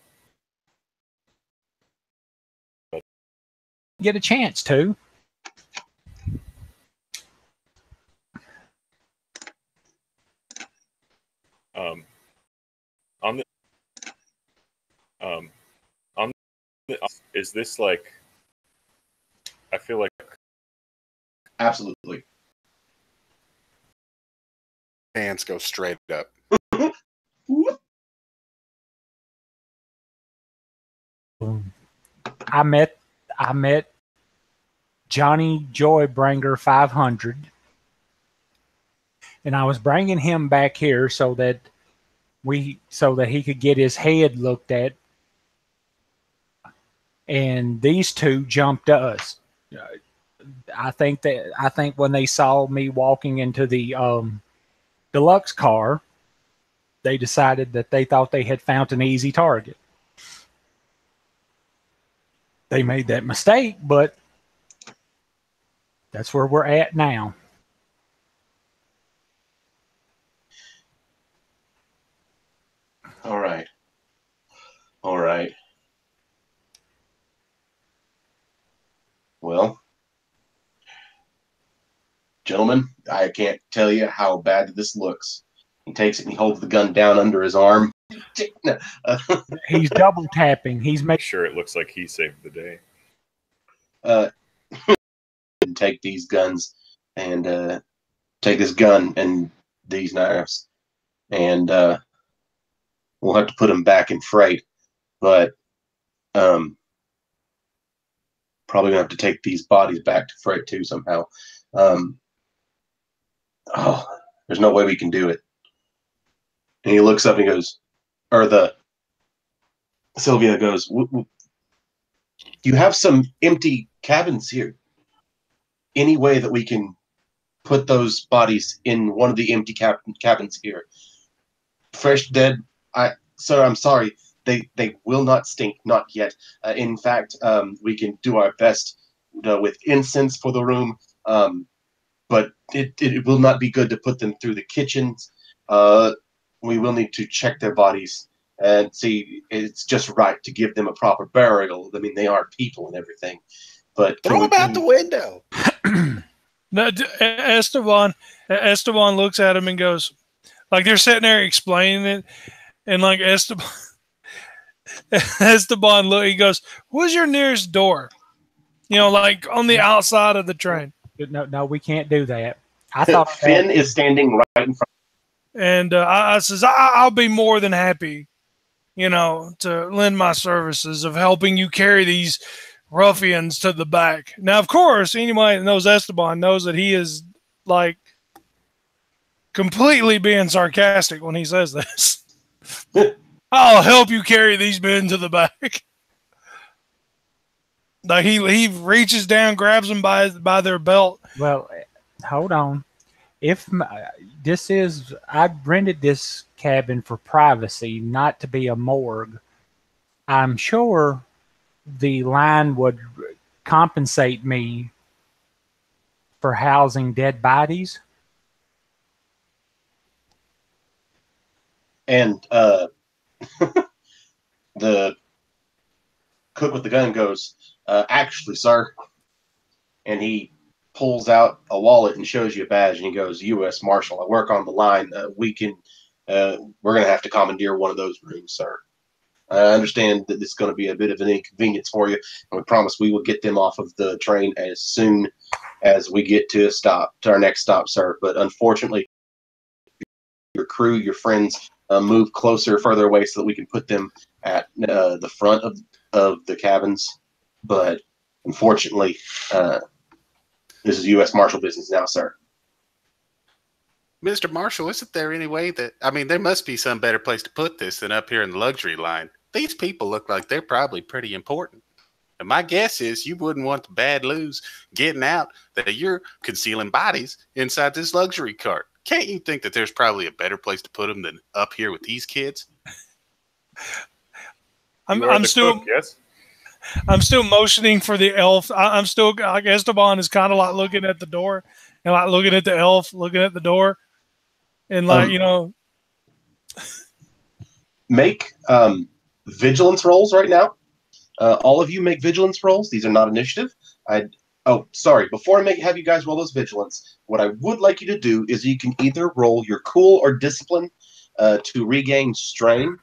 Get a chance to. Is this like? I feel like Absolutely. Hands go straight up. I met Johnny Joybringer 500, and I was bringing him back here so that he could get his head looked at. And these two jumped us. I think when they saw me walking into the deluxe car, they decided that they thought they had found an easy target. They made that mistake, but that's where we're at now. All right. Well, gentlemen, I can't tell you how bad this looks. He takes it and he holds the gun down under his arm. He's double tapping. He's making sure it looks like he saved the day. And take these guns and take this gun and these knives, and we'll have to put them back in freight, but probably gonna have to take these bodies back to freight too somehow. There's no way we can do it. And he looks up and he goes, Sylvia goes, you have some empty cabins here. Any way that we can put those bodies in one of the empty cabins here? Fresh dead. Sir, I'm sorry. they will not stink, not yet. In fact, we can do our best with incense for the room, but it will not be good to put them through the kitchens. We will need to check their bodies and see. It's just right to give them a proper burial. I mean, they are people and everything. But Throw them out the window. No, Esteban looks at him and goes, like they're sitting there explaining it, and like Esteban look, he goes, "Where's your nearest door?" You know, like on the outside of the train. No, we can't do that. I thought thought Finn is standing right in front. And I says, I'll be more than happy, you know, to lend my services of helping you carry these ruffians to the back. Now, of course, anybody that knows Esteban knows that he is like completely being sarcastic when he says this. I'll help you carry these men to the back. Like he reaches down, grabs them by their belt. Well, hold on. I rented this cabin for privacy, not to be a morgue. I'm sure the line would compensate me for housing dead bodies. And the cook with the gun goes, actually, sir. And he pulls out a wallet and shows you a badge, and he goes, U.S. Marshal. I work on the line. We're going to have to commandeer one of those rooms, sir. I understand that this is going to be a bit of an inconvenience for you, and we promise we will get them off of the train as soon as we get to our next stop, sir. But unfortunately, your crew, your friends, move closer, further away, so that we can put them at the front of the cabins. But unfortunately, this is U.S. Marshal business now, sir. Mr. Marshall, isn't there any way that, I mean, there must be some better place to put this than up here in the luxury line. These people look like they're probably pretty important. And my guess is you wouldn't want the bad news getting out that you're concealing bodies inside this luxury cart. Can't you think that there's probably a better place to put them than up here with these kids? I'm still motioning for the elf. I'm still, like, Esteban is kind of like looking at the door and like looking at the elf, looking at the door, and like, you know. Make vigilance rolls right now. All of you make vigilance rolls. These are not initiative. Oh, sorry. Before I have you guys roll those vigilance, what I would like you to do is you can either roll your cool or discipline to regain strain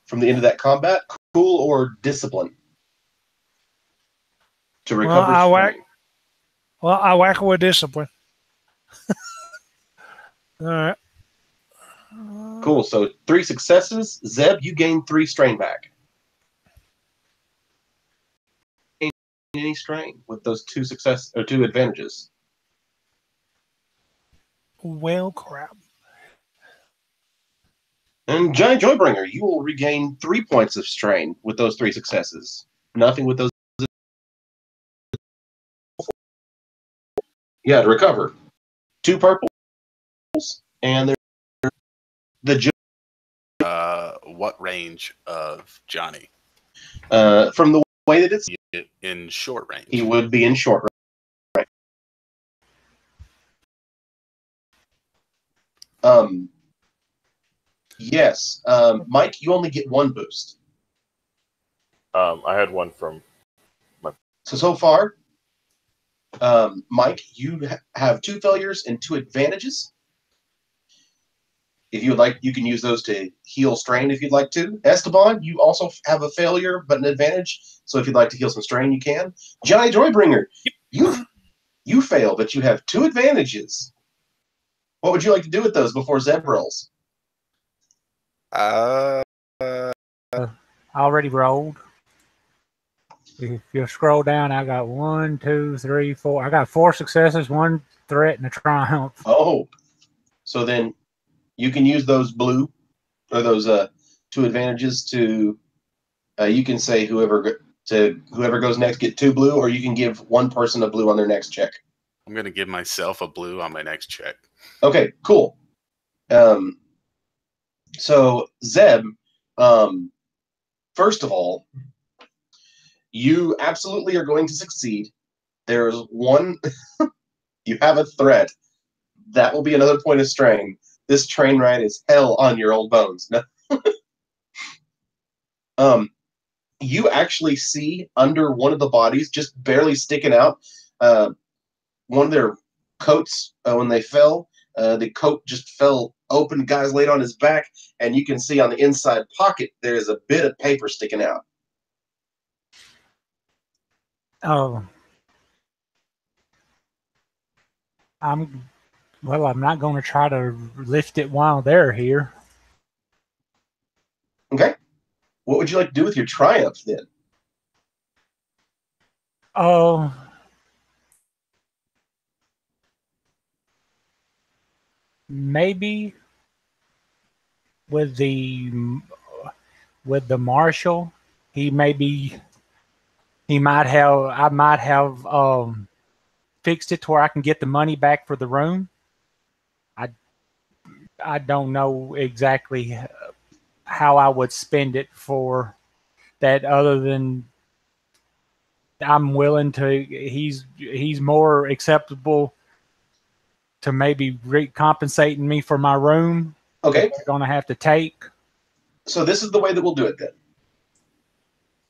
from the end of that combat. Cool or discipline to recover. I whack with discipline. All right. Cool. So 3 successes. Zeb, you gain 3 strain back. Any strain with those 2 advantages? Well, crap. And Giant Joybringer, you will regain 3 points of strain with those 3 successes. Nothing with those. Yeah, to recover. 2 purples, and they're the. What range of Johnny? From the way that it's in short range. He would be in short range. Yes. Mike, you only get 1 boost. I had one from my. So far, Mike, you have 2 failures and 2 advantages. If you would like, you can use those to heal strain if you'd like to. Esteban, you also have a failure but an advantage. So if you'd like to heal some strain, you can. Johnny Joybringer, you fail, but you have 2 advantages. What would you like to do with those before Zeb rolls? Already rolled. If you scroll down, I got 1, 2, 3, 4. I got 4 successes, 1 threat, and a triumph. Oh, so then you can use those blue or those 2 advantages to. You can say whoever goes next get 2 blue, or you can give one person a blue on their next check. I'm going to give myself a blue on my next check. Okay, cool. So Zeb, first of all, you absolutely are going to succeed. There's one, you have a threat. That will be another point of strain. This train ride is hell on your old bones. You actually see under one of the bodies, just barely sticking out, one of their coats when they fell. The coat just fell open. Guy's laid on his back, and you can see on the inside pocket there's a bit of paper sticking out. Oh, I'm not going to try to lift it while they're here. Okay. What would you like to do with your triumph then? Oh, maybe with the marshal, I might have fixed it to where I can get the money back for the room. I don't know exactly how I would spend it for that, other than I'm willing to. He's more acceptable to maybe compensating me for my room. Okay. They're going to have to take. So this is the way that we'll do it then.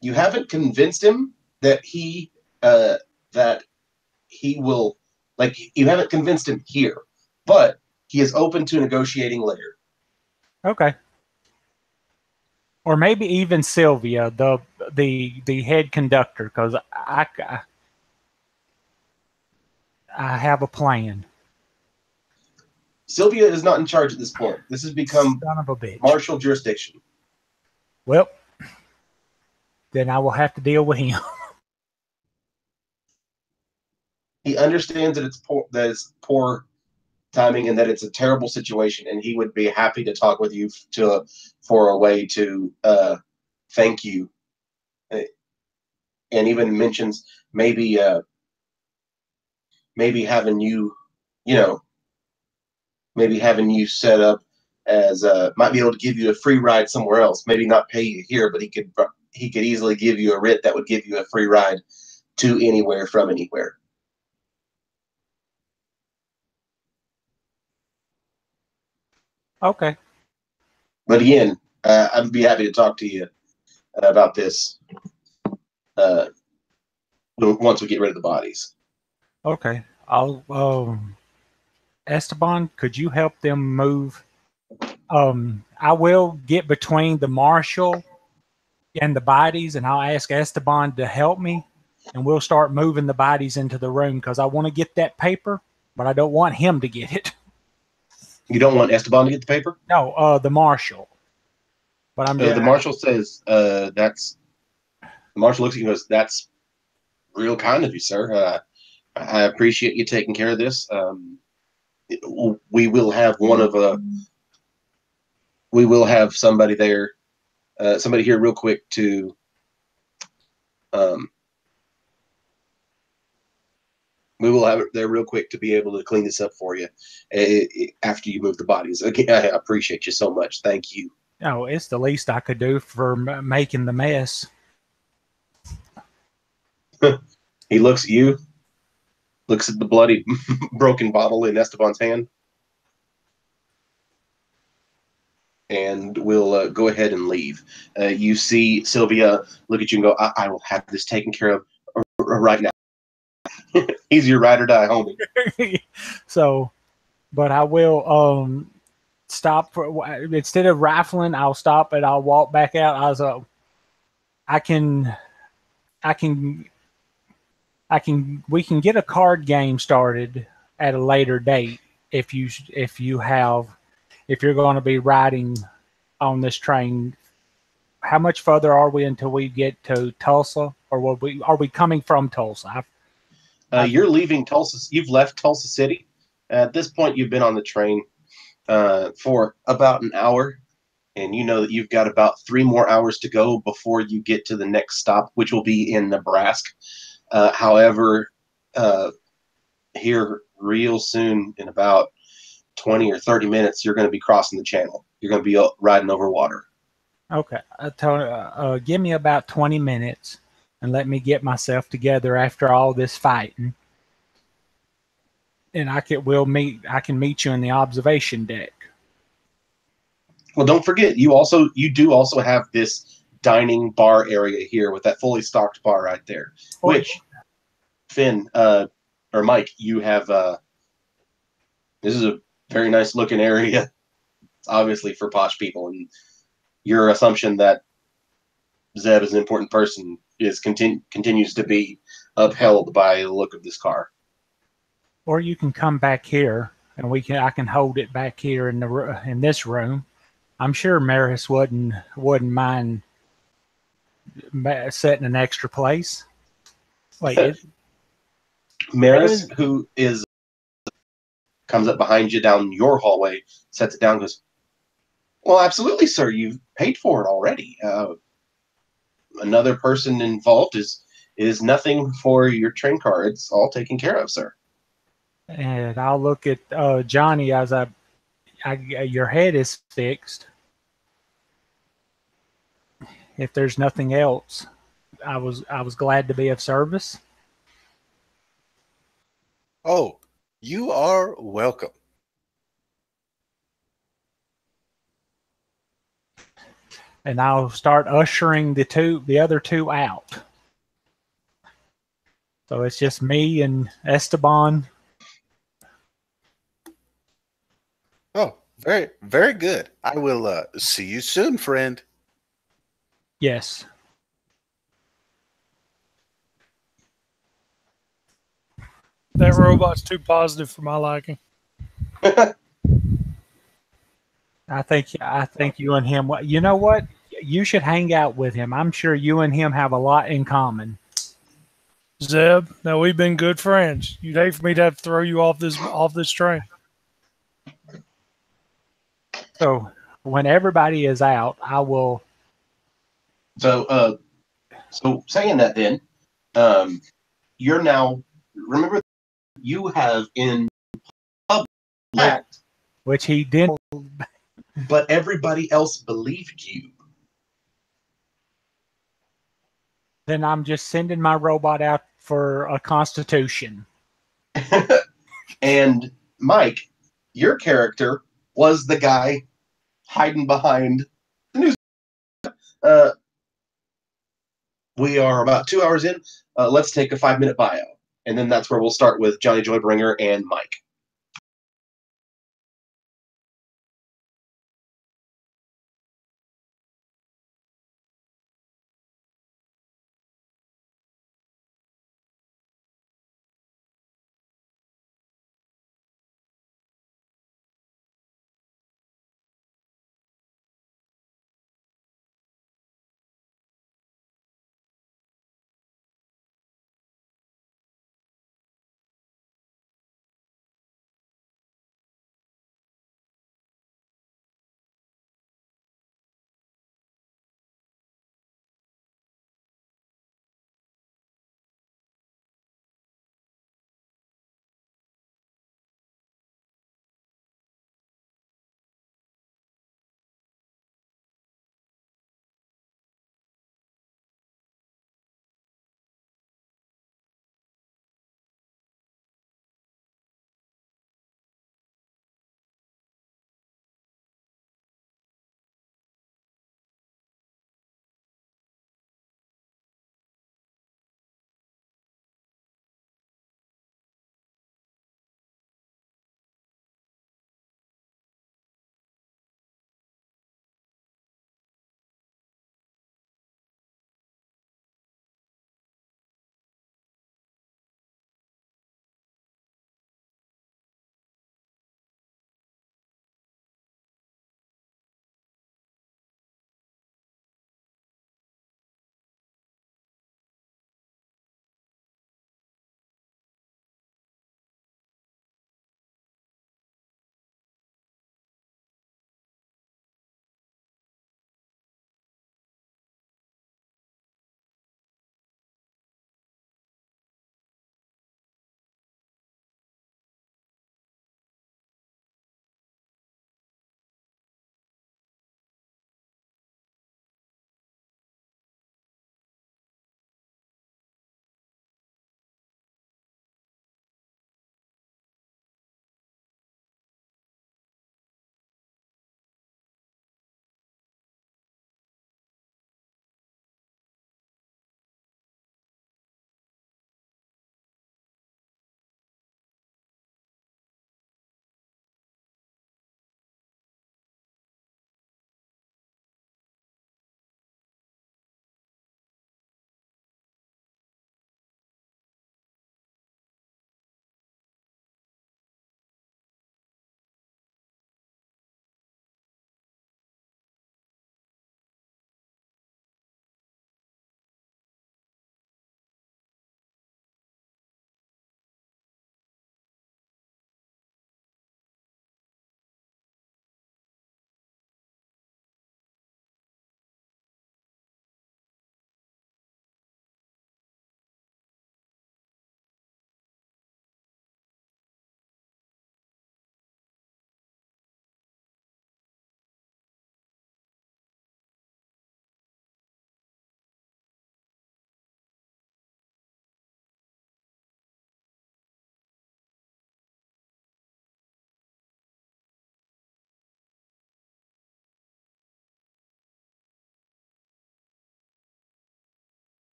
You haven't convinced him that he will, like, you haven't convinced him here, but he is open to negotiating later. Okay. Or maybe even Sylvia, the head conductor, because I have a plan. Sylvia is not in charge at this point. This has become Son of a bitch. martial jurisdiction. Well, then I will have to deal with him. He understands that it's poor timing and that it's a terrible situation, and he would be happy to talk with you for a way to thank you, and even mentions maybe having you, maybe having you set up as might be able to give you a free ride somewhere else. Maybe not pay you here, but he could easily give you a writ that would give you a free ride to anywhere from anywhere. Okay. But again, I'd be happy to talk to you about this once we get rid of the bodies. Okay. Esteban, could you help them move? I will get between the marshal and the bodies, and I'll ask Esteban to help me, and we'll start moving the bodies into the room, because I want to get that paper, but I don't want him to get it. You don't want Esteban to get the paper? No, the marshal. But the marshal says that's. The marshal looks at you and goes, "That's real kind of you, sir. I appreciate you taking care of this. We will have we will have somebody there, somebody here real quick to we will have it there real quick to be able to clean this up for you after you move the bodies. Again, I appreciate you so much. Thank you." No, it's the least I could do for making the mess. He looks at you, looks at the bloody broken bottle in Esteban's hand, and we'll go ahead and leave. You see Sylvia look at you and go, I will have this taken care of right now. He's your ride or die homie. So, but I will stop for, instead of rifling, I'll stop and I'll walk back out. We can get a card game started at a later date if you're going to be riding on this train. How much further are we until we get to Tulsa, or are we coming from Tulsa? You're leaving Tulsa. You've left Tulsa City. At this point, you've been on the train for about an hour, and you know that you've got about 3 more hours to go before you get to the next stop, which will be in Nebraska. However, here real soon, in about 20 or 30 minutes, you're going to be crossing the channel. You're going to be riding over water. Okay, Tony, give me about 20 minutes and let me get myself together after all this fighting. And I can meet you in the observation deck. Well, don't forget, you do also have this dining bar area here with that fully stocked bar right there. Which, Finn, or Mike, you have this is a very nice looking area, obviously for posh people, and your assumption that Zeb is an important person continues to be upheld by the look of this car. Or you can come back here and I can hold it back here in this room. I'm sure Maris wouldn't mind setting an extra place. Wait, Maris, who comes up behind you down your hallway, sets it down, and goes, "Well, absolutely, sir. You've paid for it already. Another person involved is nothing for your train car. It's all taken care of, sir." And I'll look at Johnny as your head is fixed. If there's nothing else, I was glad to be of service. Oh, you are welcome. And I'll start ushering the other two out. So it's just me and Esteban. Oh, very, very good. I will see you soon, friend. Yes. That robot's too positive for my liking. I think you and him. You know what? You should hang out with him. I'm sure you and him have a lot in common. Zeb, now we've been good friends. You'd hate for me to have to throw you off this train. So when everybody is out, I will. So saying that, then, you're now. Remember, you have in public, Which he did. but everybody else believed you. Then I'm just sending my robot out for a constitution. And Mike, your character was the guy hiding behind the news. We are about 2 hours in. Let's take a 5-minute bio. And then that's where we'll start with Johnny Joybringer and Mike.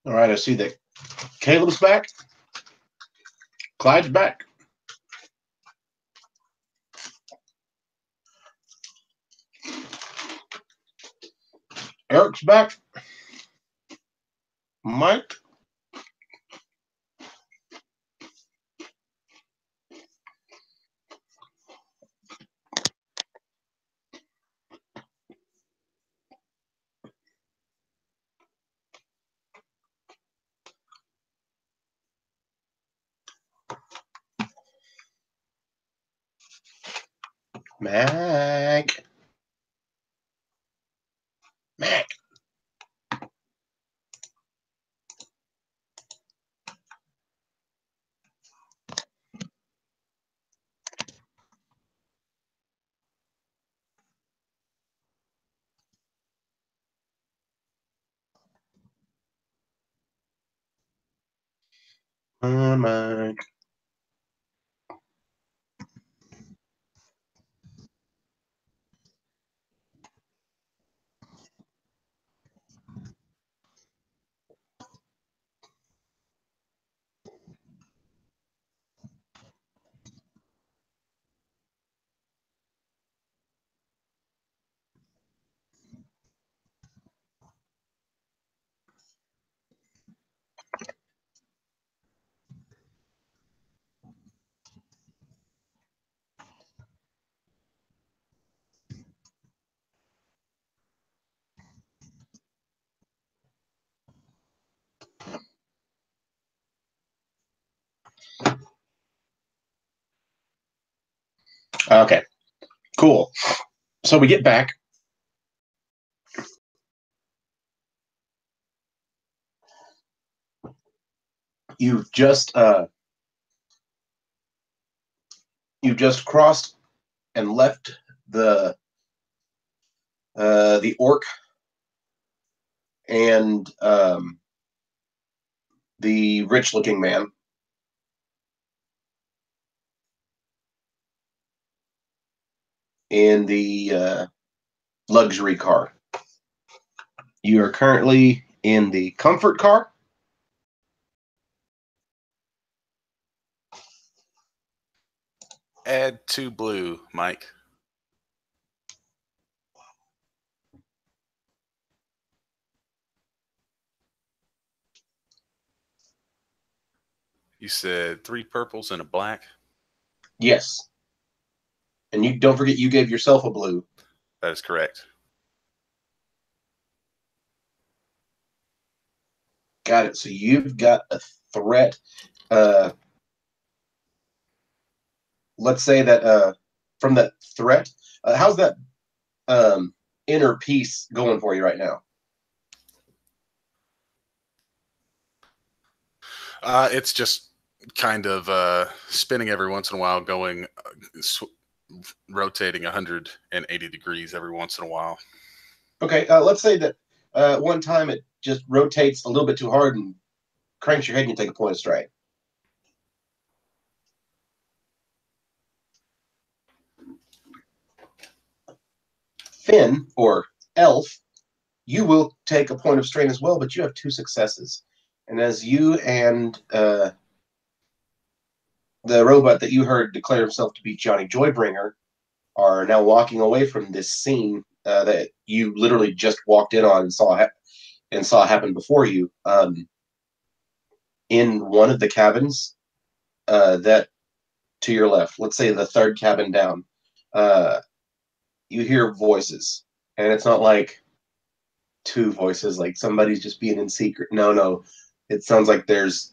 All right, I see that Caleb's back. Clyde's back. Eric's back. Mike. Mac. Mac. Mike. Okay, cool. So we get back. You've just crossed and left the orc and the rich-looking man. In the luxury car. You are currently in the comfort car. Add 2 blue, Mike. You said 3 purples and a black? Yes. And you don't forget you gave yourself a blue. That is correct. Got it. So you've got a threat. Let's say that from that threat, how's that inner peace going for you right now? It's just kind of spinning every once in a while, going rotating 180 degrees every once in a while. Okay, let's say that one time it just rotates a little bit too hard and cranks your head and you take a point of strike. Finn, or Elf, you will take a point of strain as well, but you have 2 successes. And as you and the robot that you heard declare himself to be Johnny Joybringer are now walking away from this scene that you literally just walked in on and saw happen before you, in one of the cabins that to your left, let's say the 3rd cabin down, you hear voices, and it's not like 2 voices, like somebody's just being in secret. No, it sounds like there's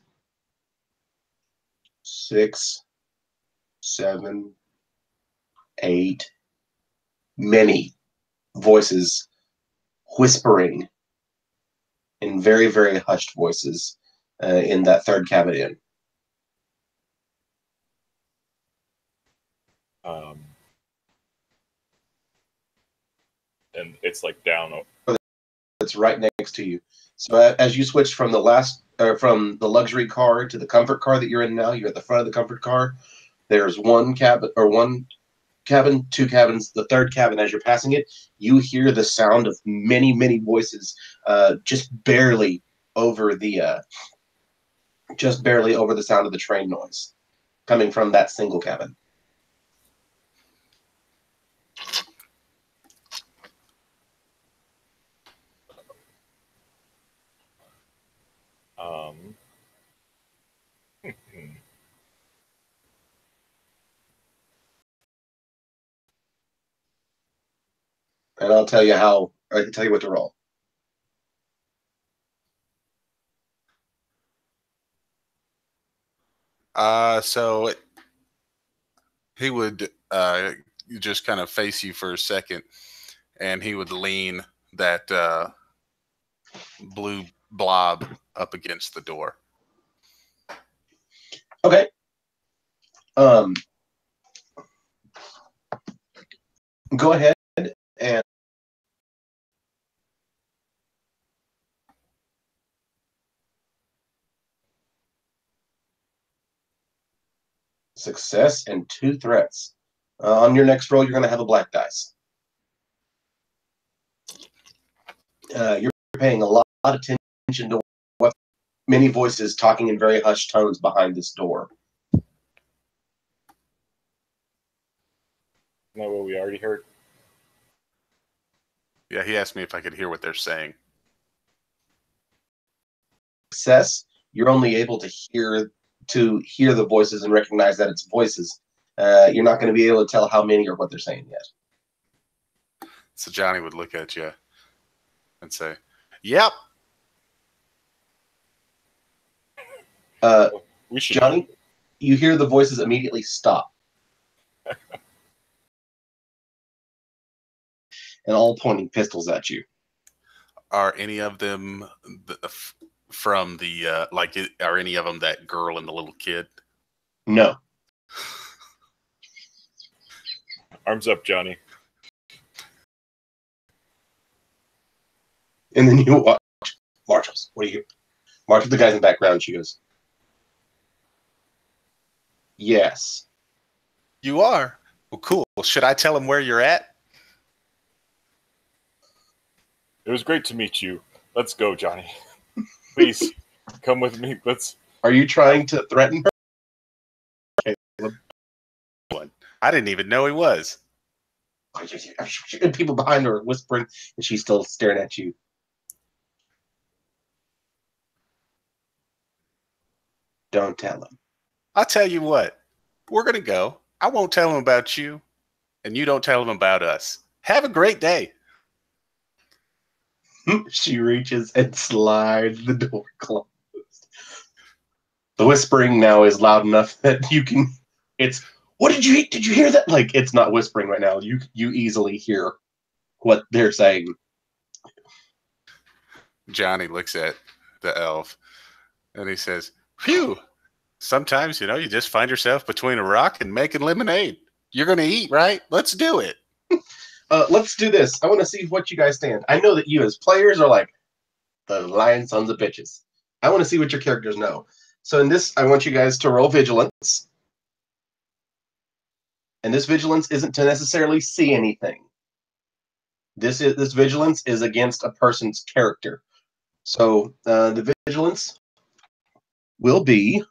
6, 7, 8, many voices whispering in very, very hushed voices in that 3rd cabin in. And it's like down. It's right next to you. So as you switch from from the luxury car to the comfort car that you're in now, you're at the front of the comfort car. There's one cabin or one cabin, 2 cabins, the 3rd cabin. As you're passing it, you hear the sound of many, many voices, just barely over the sound of the train noise coming from that single cabin. And I'll tell you how. I can tell you what to roll. So he would just kind of face you for a second, and he would lean that blue blob up against the door. Okay. Go ahead and success and 2 threats. On your next roll, you're going to have a black dice. You're paying a lot of attention to what many voices talking in very hushed tones behind this door. Isn't that what we already heard? Yeah, he asked me if I could hear what they're saying. Success, you're only able to hear the voices and recognize that it's voices. You're not going to be able to tell how many or what they're saying yet. So Johnny would look at you and say, "Yep." Johnny, you hear the voices immediately stop. And all pointing pistols at you. Are any of them from the are any of them that girl and the little kid? No. Arms up, Johnny. And then you watch Marshals. What do you? Marshall, the guys in the background. She goes, "Yes." You are? Well, cool. Should I tell him where you're at? It was great to meet you. Let's go, Johnny. Please come with me. Let's. Are you trying to threaten her? I didn't even know he was. And people behind her whispering, and she's still staring at you. Don't tell him. I'll tell you what. We're going to go. I won't tell him about you, and you don't tell him about us. Have a great day. She reaches and slides the door closed. The whispering now is loud enough that you can. It's, what did you eat? Did you hear that? Like, it's not whispering right now. You easily hear what they're saying. Johnny looks at the elf and he says, "Phew. Sometimes, you just find yourself between a rock and making lemonade. You're going to eat, right? Let's do it." Let's do this. I want to see what you guys stand. I know that you as players are like the lion sons of bitches. I want to see what your characters know. So in this, I want you guys to roll vigilance. And this vigilance isn't to necessarily see anything. This vigilance is against a person's character. So the vigilance will be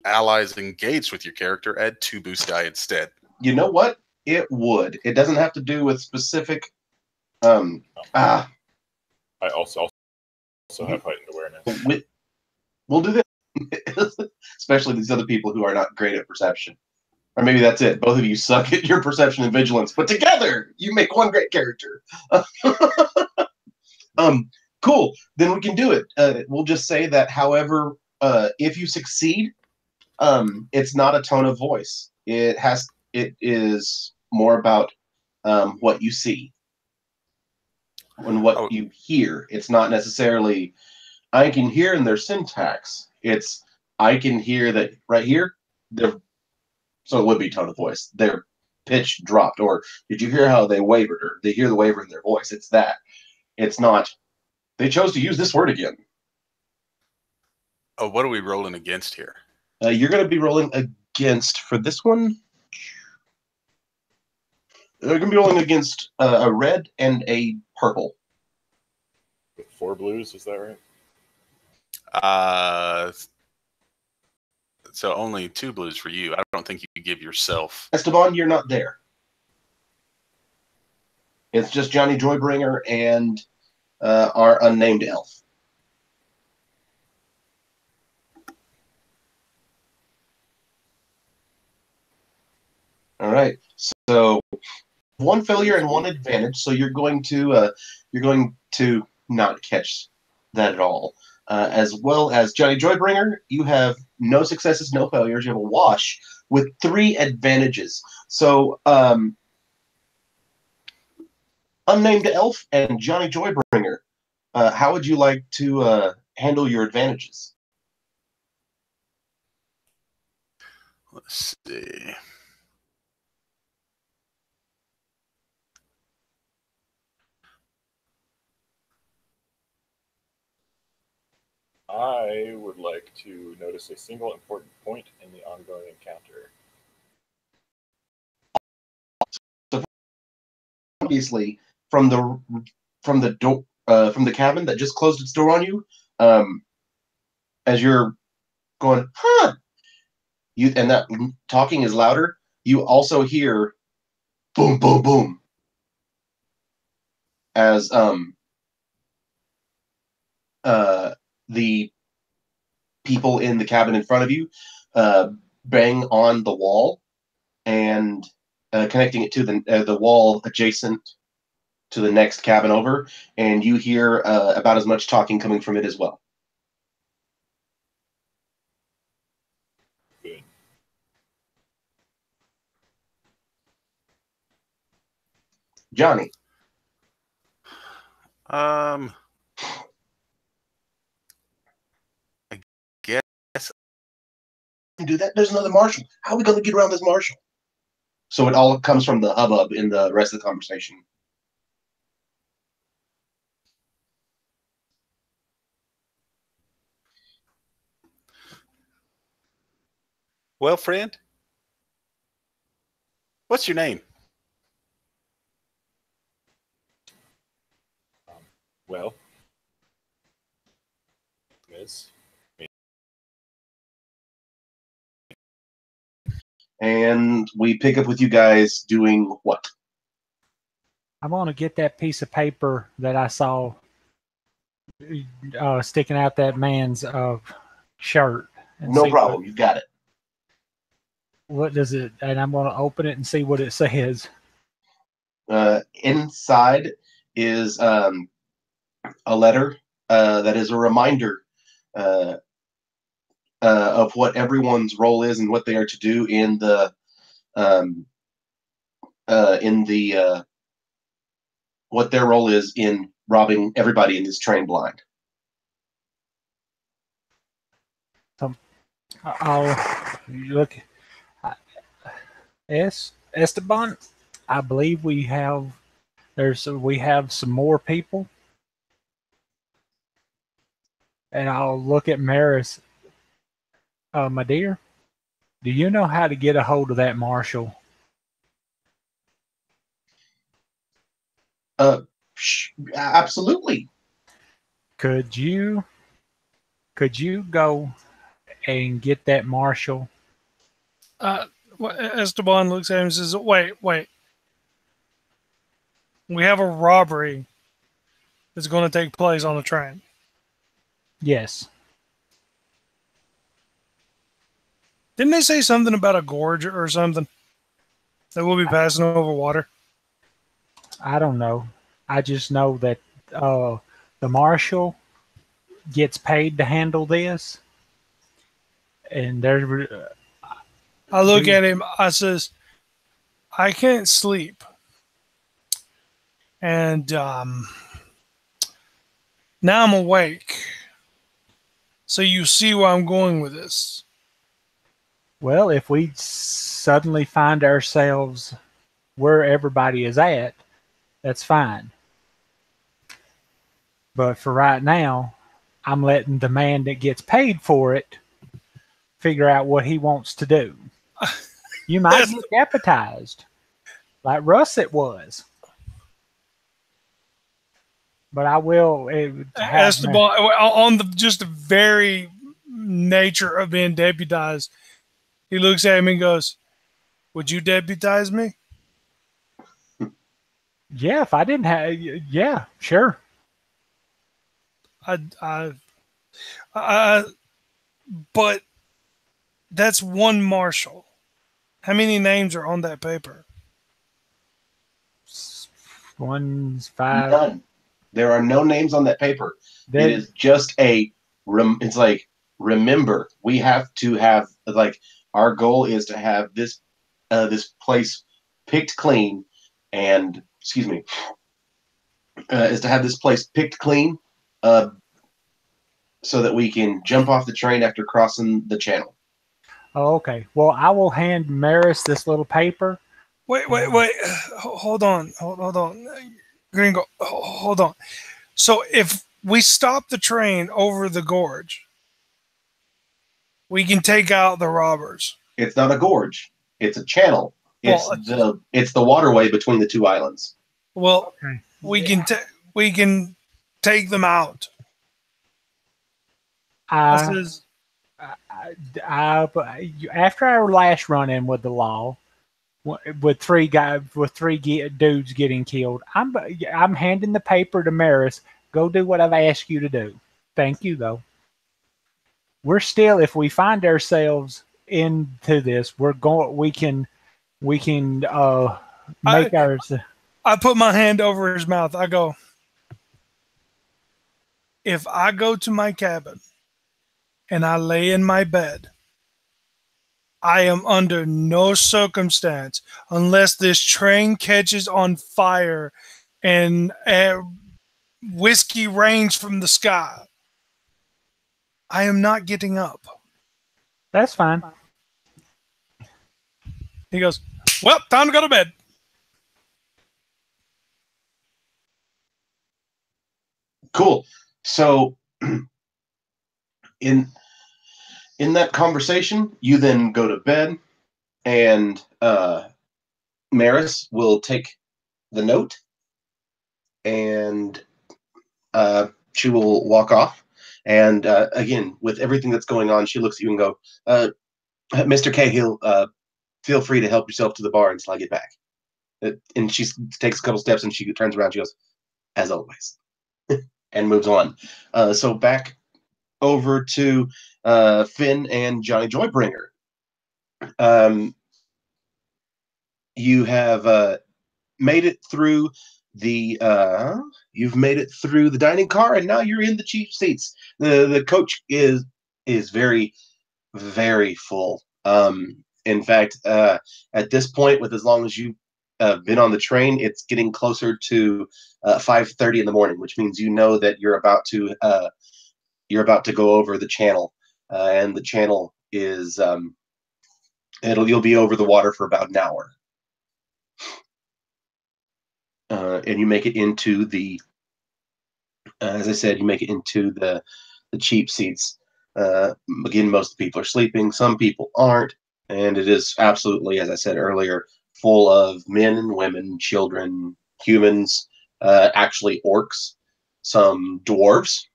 allies engaged with your character, add 2 boost die instead. You know what? It would. It doesn't have to do with specific. I also have heightened awareness. We'll do this, especially these other people who are not great at perception. Or maybe that's it. Both of you suck at your perception and vigilance, but together you make one great character. Cool. Then we can do it. We'll just say that, however, if you succeed, it's not a tone of voice. It is more about what you see and what you hear. It's not necessarily I can hear in their syntax. It's I can hear that right here. So it would be tone of voice. Their pitch dropped, or did you hear how they wavered, or they hear the waver in their voice? It's that. It's not. They chose to use this word again. Oh, what are we rolling against here? You're going to be rolling against for this one. They're going to be rolling against a red and a purple. With 4 blues, is that right? So only 2 blues for you. I don't think you could give yourself. Esteban, you're not there. It's just Johnny Joybringer and our unnamed elf. All right. So 1 failure and 1 advantage. So you're going to not catch that at all. As well as Johnny Joybringer, you have no successes, no failures. You have a wash with 3 advantages. So unnamed elf and Johnny Joybringer, how would you like to handle your advantages? Let's see. I would like to notice a single important point in the ongoing encounter. Obviously, from the door from the cabin that just closed its door on you, as you're going, huh? And that talking is louder. You also hear boom, boom, boom, as the people in the cabin in front of you bang on the wall and connecting it to the wall adjacent to the next cabin over, and you hear about as much talking coming from it as well. Good. Johnny. I guess Do that. There's another marshal. How are we going to get around this marshal? So it all comes from the hubbub in the rest of the conversation. Well, friend, what's your name? Well, Miss. And we pick up with you guys doing what? I'm going to get that piece of paper that I saw sticking out that man's shirt. And No see problem. You got it. What does it? And I'm going to open it and see what it says. Inside is a letter that is a reminder of what everyone's role is and what they are to do in the what their role is in robbing everybody in this train blind. I'll look. Esteban, I believe we have some more people, and I'll look at Maris. My dear, do you know how to get a hold of that marshal? Absolutely. Could you go and get that marshal? Esteban looks at him and says, wait. We have a robbery that's going to take place on the train. Yes. Didn't they say something about a gorge or something that we'll be passing over water? I don't know. I just know that the marshal gets paid to handle this. And there's... I look at him. I says, I can't sleep. And now I'm awake. So you see where I'm going with this. Well, if we suddenly find ourselves where everybody is at, that's fine. But for right now, I'm letting the man that gets paid for it figure out what he wants to do. You might get deputized. Like Russ, it was. But I will Esteban, on just the very nature of being deputized, he looks at me and goes, "Would you deputize me?" Yeah, if I didn't have, yeah, sure. But that's one marshal. How many names are on that paper? 1, 5. None. There are no names on that paper. It is just it's like, remember, we have to have, like, our goal is to have this place picked clean, and excuse me, is to have this place picked clean, so that we can jump off the train after crossing the channel. Oh, okay. Well, I will hand Maris this little paper. Wait. Hold on. Gringo, hold on. So if we stop the train over the gorge, we can take out the robbers. It's not a gorge. It's a channel. It's the waterway between the two islands. Well, okay. we can take them out. After our last run-in with the law, with three dudes getting killed, I'm handing the paper to Maris. Go do what I've asked you to do. Thank you, though. We're still, if we find ourselves into this, we can make ours. I put my hand over his mouth. I go, if I go to my cabin and I lay in my bed, I am under no circumstance, unless this train catches on fire and whiskey rains from the sky, I am not getting up. That's fine. He goes, well, time to go to bed. Cool. So in that conversation, you then go to bed, and Maris will take the note, and she will walk off. And again, with everything that's going on, she looks at you and go, Mr. Cahill, feel free to help yourself to the bar until I get back. And she takes a couple steps, and she turns around. She goes, as always, and moves on. So back over to Finn and Johnny Joybringer. You have made it through the dining car, and now you're in the cheap seats. The coach is very, very full. In fact, at this point, with as long as you've been on the train, it's getting closer to 5:30 in the morning, which means you know that you're about to go over the channel, and the channel is you'll be over the water for about an hour, and you make it into the, as I said, you make it into the cheap seats. Again, most people are sleeping, some people aren't, and it is absolutely, as I said earlier, full of men and women, children, humans, actually orcs, some dwarves.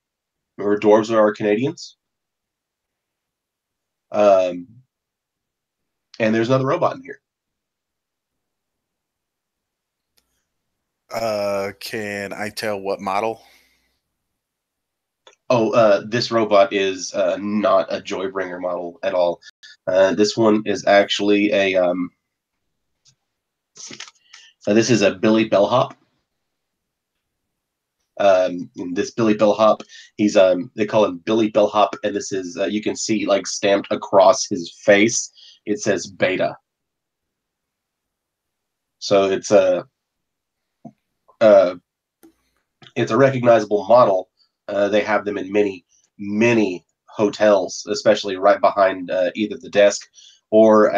Remember, dwarves are Canadians. And there's another robot in here. Can I tell what model? Oh, this robot is not a Joybringer model at all. This one is actually this is a Billy Bellhop. This Billy Bellhop, he's they call him Billy Bellhop, and this is you can see, like, stamped across his face, it says Beta. So it's a recognizable model. They have them in many hotels, especially right behind either the desk or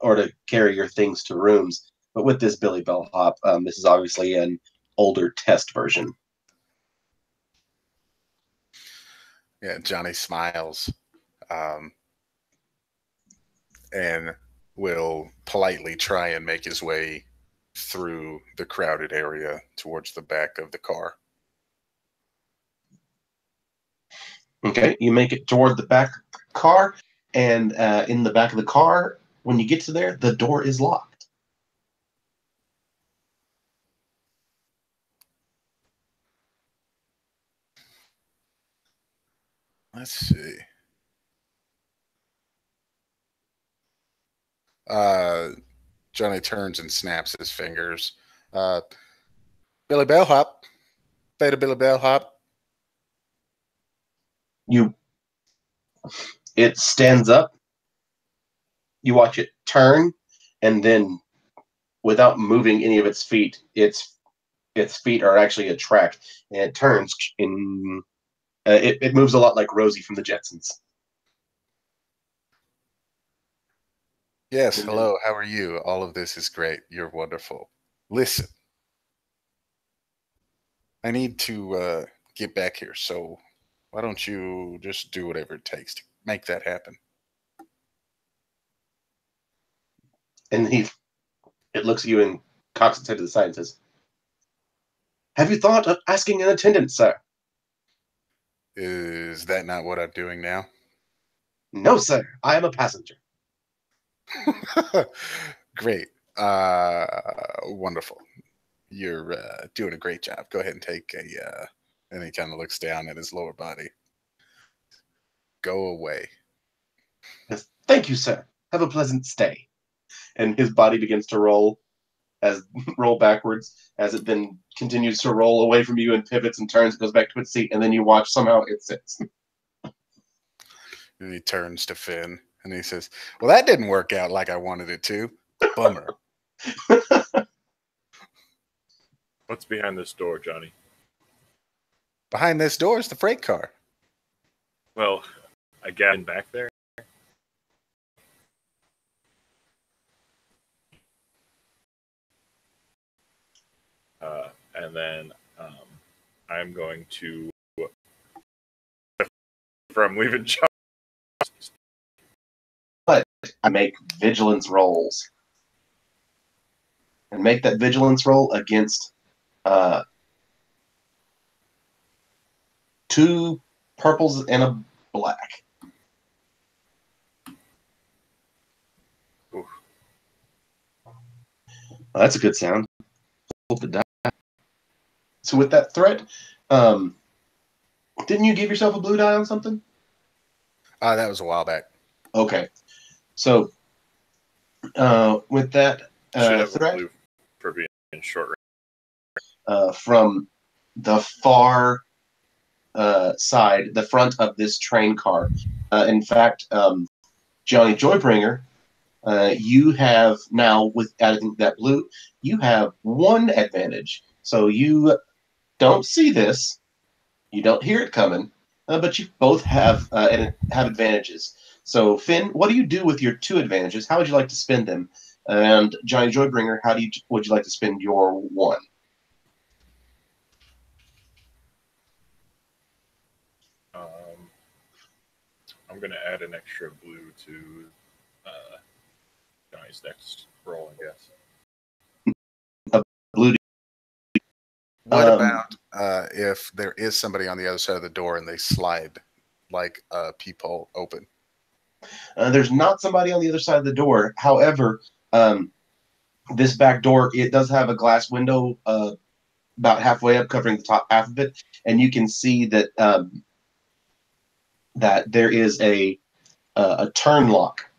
or to carry your things to rooms. But with this Billy Bellhop, this is obviously an older test version. Yeah, Johnny smiles, and will politely try and make his way through the crowded area towards the back of the car. Okay, you make it toward the back of the car, and in the back of the car, when you get to there, the door is locked. Let's see. Johnny turns and snaps his fingers. Billy Bellhop. Beta Billy Bellhop. It stands up. You watch it turn, and then, without moving any of its feet, its feet are actually a track, and it turns in. It moves a lot like Rosie from the Jetsons. Yes, hello, how are you? All of this is great. You're wonderful. Listen, I need to get back here, so why don't you just do whatever it takes to make that happen? And it looks at you and cocks its head to the side and says, "Have you thought of asking an attendant, sir?" Is that not what I'm doing now? "No, sir. I am a passenger." Great. Wonderful. You're doing a great job. Go ahead and take a, and he kind of looks down at his lower body. Go away. Yes, "Thank you, sir. Have a pleasant stay." And his body begins to roll backwards as it then continues to roll away from you and pivots and turns, goes back to its seat, and then you watch somehow it sits. And he turns to Finn and he says, "Well, that didn't work out like I wanted it to. Bummer." What's behind this door, Johnny? Behind this door is the freight car. Well, I got in back there. And then I'm going to, if I'm leaving John. But I make vigilance rolls. And make that vigilance roll against 2 purples and a black. Oof. Well, that's a good sound. Hold the die. So with that threat, didn't you give yourself a blue die on something? That was a while back. Okay. So with that Should have threat, a blue for being in short range. from the far side, the front of this train car. In fact, Johnny Joybringer, you have now, with adding that blue, you have 1 advantage. So you don't see this, you don't hear it coming, but you both have advantages. So Finn, what do you do with your 2 advantages? How would you like to spend them? And Johnny Joybringer, would you like to spend your 1? I'm going to add an extra blue to Johnny's next roll, I guess. Blue. What about if there is somebody on the other side of the door and they slide like a peephole open? There's not somebody on the other side of the door. However, this back door, it does have a glass window about halfway up, covering the top half of it, and you can see that that there is a turn lock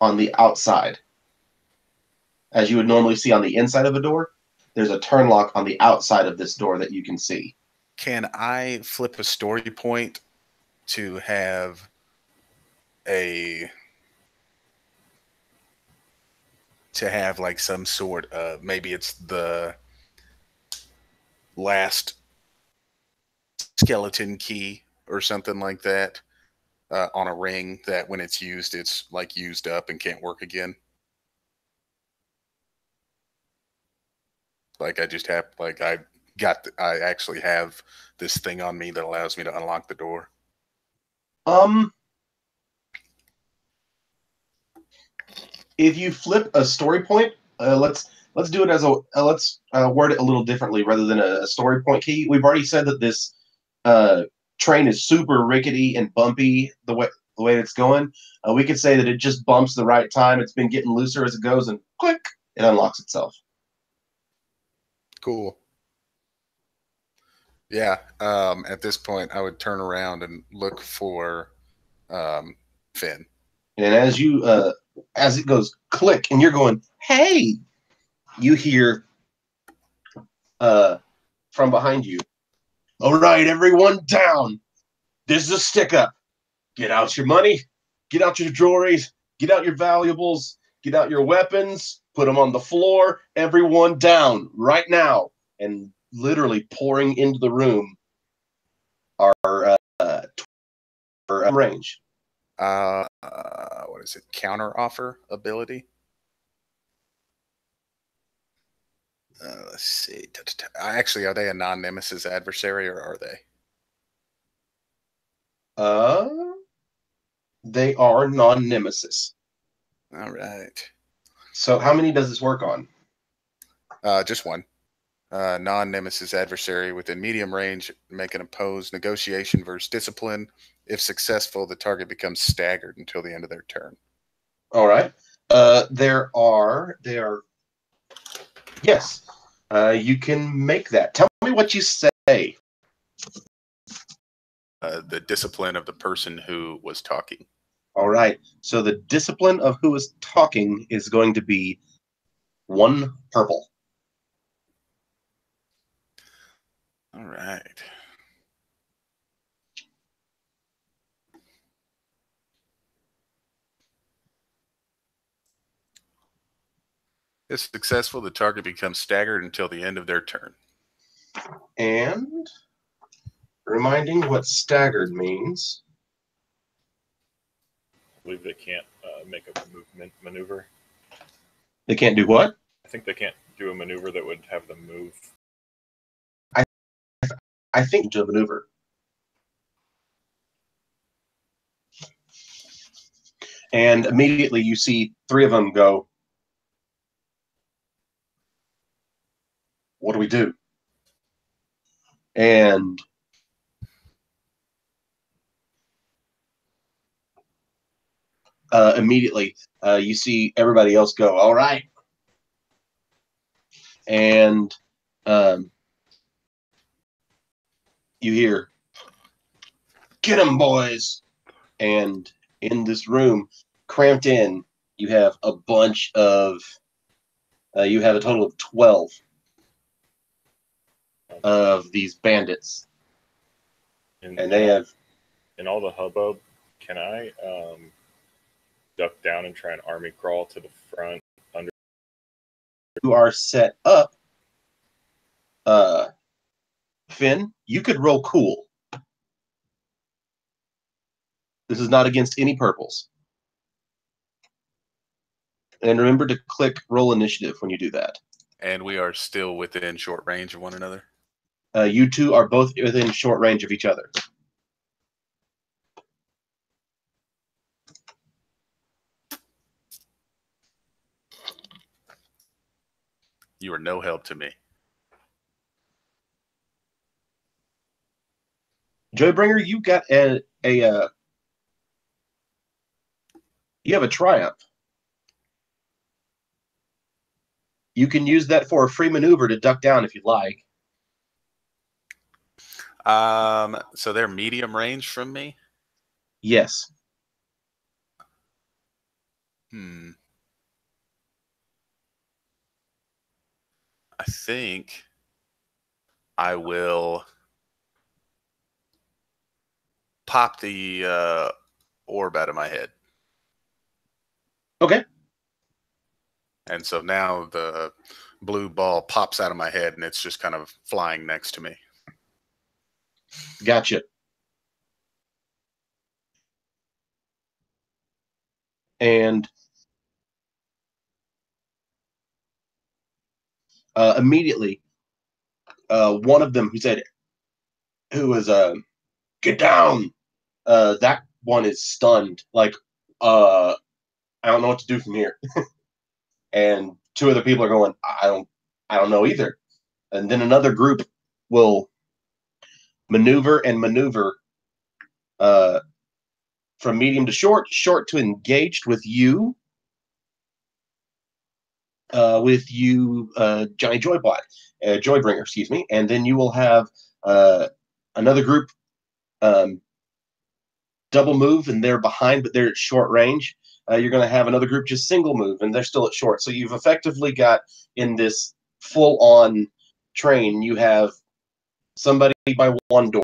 on the outside. As you would normally see on the inside of a door, there's a turn lock on the outside of this door that you can see. Can I flip a story point to have like some sort of, maybe it's the last skeleton key or something like that, on a ring that when it's used, it's like used up and can't work again? Like I just have, like I actually have this thing on me that allows me to unlock the door. If you flip a story point, let's do it as a let's word it a little differently rather than a story point key. We've already said that this train is super rickety and bumpy the way it's going. We could say that it just bumps the right time. It's been getting looser as it goes, and click, it unlocks itself. Cool. Yeah. At this point, I would turn around and look for Finn. And as it goes click, and you're going, hey, you hear from behind you, all right, everyone down. This is a stick up. Get out your money, get out your jewelry, get out your valuables, get out your weapons, put them on the floor, everyone down right now. And literally pouring into the room are range. What is it? Counter offer ability. Let's see. Actually, are they a non-nemesis adversary, or are they? They are non-nemesis. All right. So how many does this work on? Just one. Non-nemesis adversary within medium range, make an opposed negotiation versus discipline. If successful, the target becomes staggered until the end of their turn. All right. Yes. You can make that. Tell me what you say. The discipline of the person who was talking. All right. So the discipline of who is talking is going to be 1 purple. All right. If successful, the target becomes staggered until the end of their turn. And reminding what staggered means. I believe they can't make a movement maneuver. They can't do what? I think they can't do a maneuver that would have them move. I think to maneuver. And immediately you see 3 of them go, what do we do? And immediately you see everybody else go, all right. And you hear, get them, boys. And in this room, cramped in, you have a bunch of, you have a total of 12 of these bandits. And they have... In all the hubbub, can I duck down and try and army crawl to the front? You are set up. Finn, you could roll cool. This is not against any purples. And remember to click roll initiative when you do that. And we are still within short range of one another? You two are both within short range of each other. You are no help to me. Joybringer, you got you have a triumph. You can use that for a free maneuver to duck down if you'd like. So they're medium range from me? Yes. I think I will pop the orb out of my head. Okay. And so now the blue ball pops out of my head and it's just kind of flying next to me. Gotcha. And immediately, one of them who was get down. That one is stunned. Like, I don't know what to do from here. And two other people are going, I don't know either. And then another group will maneuver from medium to short, short to engaged with you, Johnny Joybringer, excuse me. And then you will have another group double move, and they're behind, but they're at short range. You're going to have another group just single move, and they're still at short. So you've effectively got, in this full-on train, you have somebody by one door,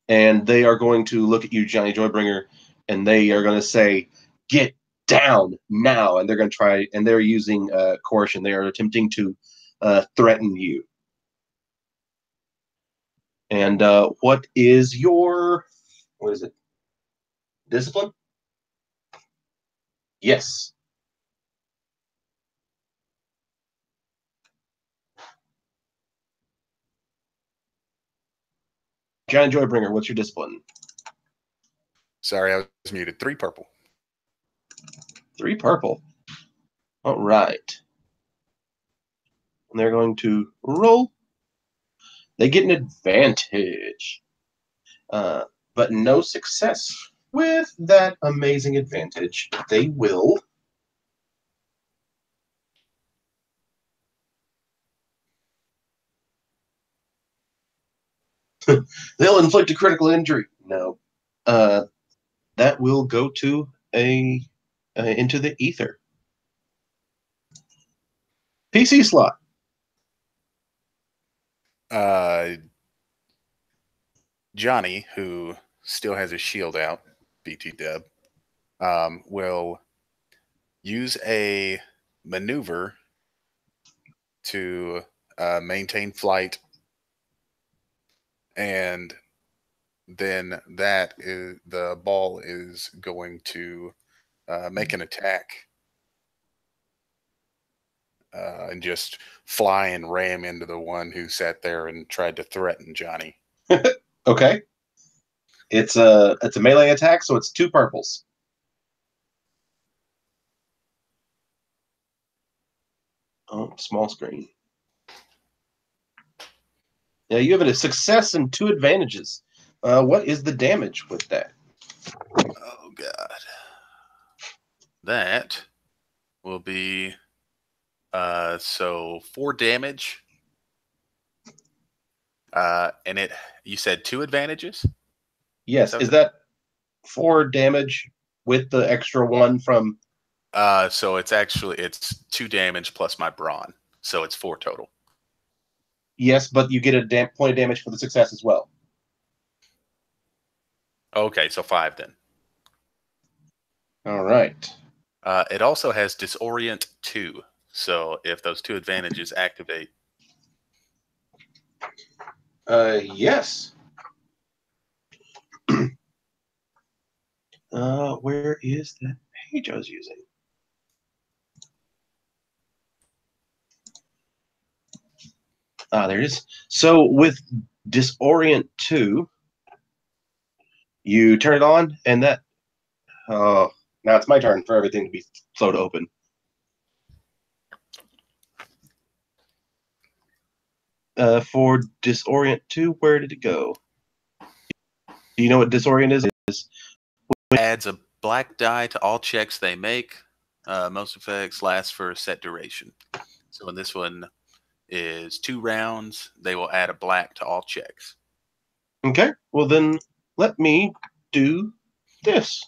and they are going to look at you, Johnny Joybringer, and they are going to say, "Get down now!" And they're going to try, and they're using coercion. They are attempting to threaten you. And what is it? Discipline? Yes. Johnny Joybringer, what's your discipline? Sorry, I was muted. 3 purple. 3 purple. All right. And they're going to roll. They get an advantage, but no success. With that amazing advantage, they will they'll inflict a critical injury. No, that will go to into the ether. PC slot. Johnny, who still has his shield out, BT Dub, will use a maneuver to maintain flight, and then the ball is going to make an attack and just fly and ram into the one who sat there and tried to threaten Johnny. Okay. It's a melee attack, so it's 2 purples. Oh, small screen. Yeah, you have a success and 2 advantages. What is the damage with that? Oh, God. That will be so 4 damage. And you said 2 advantages? Yes. Is that 4 damage with the extra 1 from... So it's 2 damage plus my brawn. So it's 4 total. Yes, but you get a point of damage for the success as well. Okay, so 5 then. All right. It also has Disorient 2. So if those 2 advantages activate. Yes. Where is that page I was using? There it is. So with Disorient 2, you turn it on, and that... now it's my turn for everything to be slow to open. For Disorient 2, where did it go? Do you know what Disorient is? Adds a black die to all checks they make. Most effects last for a set duration. So when this one is 2 rounds, they will add a black to all checks. Okay, well then let me do this.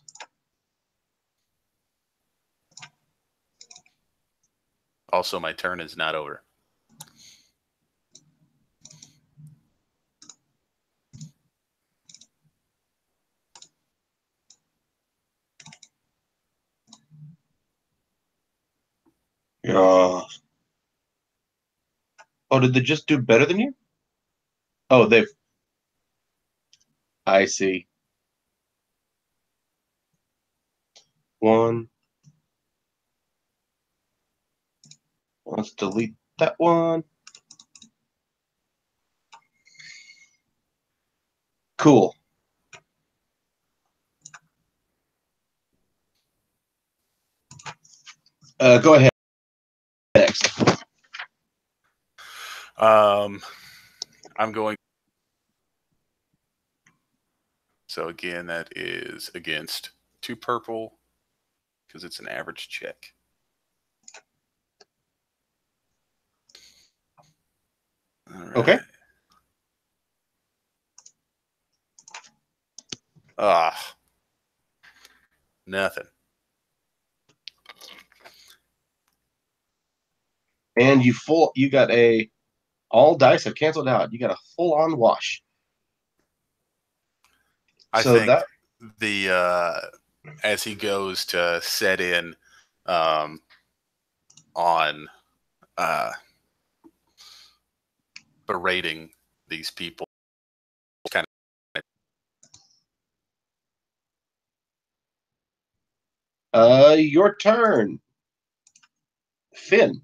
Also, my turn is not over. Yeah. Oh, did they just do better than you? Oh, they've... I see. 1. Let's delete that one. Cool. Go ahead. Next. I'm going. So again, that is against 2 purple because it's an average check. All right. Okay. Nothing. And you got all dice have canceled out. You got a full on wash. I So think that the as he goes to set in on berating these people, kind your turn, Finn.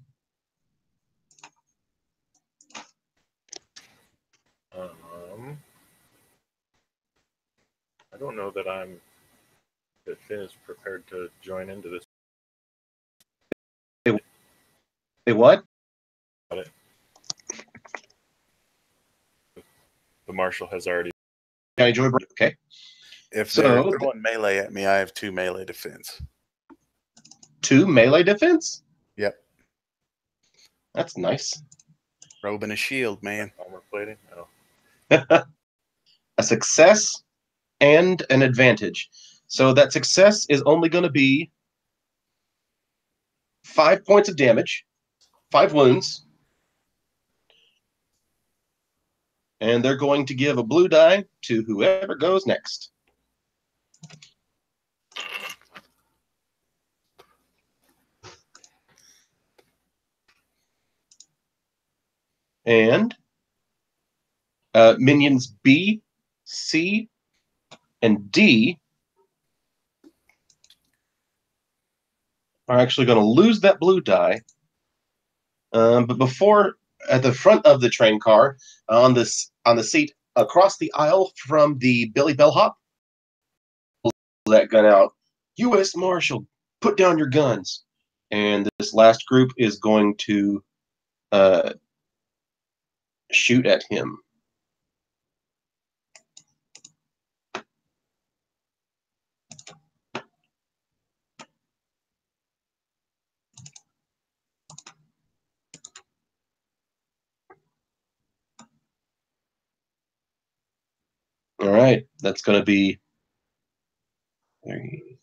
I don't know that Finn is prepared to join into this. Hey, what? The marshal has already. Okay. if So- they're throwing melee at me, I have 2 melee defense. 2 melee defense? Yep. That's nice. Robe and a shield, man. Armor plating? Oh. A success and an advantage. So that success is only going to be 5 points of damage, 5 wounds. And they're going to give a blue die to whoever goes next. And minions B, C, and D are actually going to lose that blue die. But before, at the front of the train car, on the seat across the aisle from the Billy Bellhop, that gun out. U.S. Marshal, put down your guns. And this last group is going to shoot at him. All right, that's going to be 3.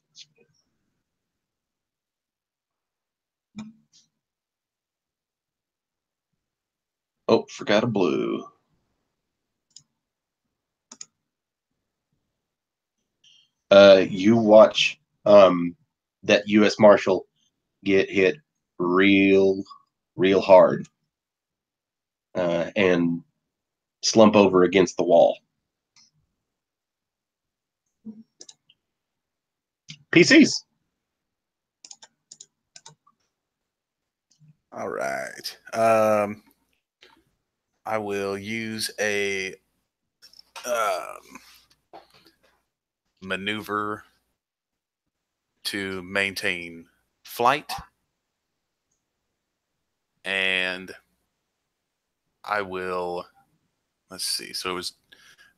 Oh, forgot a blue. You watch that U.S. Marshal get hit real hard and slump over against the wall. PCs. All right. I will use a maneuver to maintain flight, and I will, let's see. So it was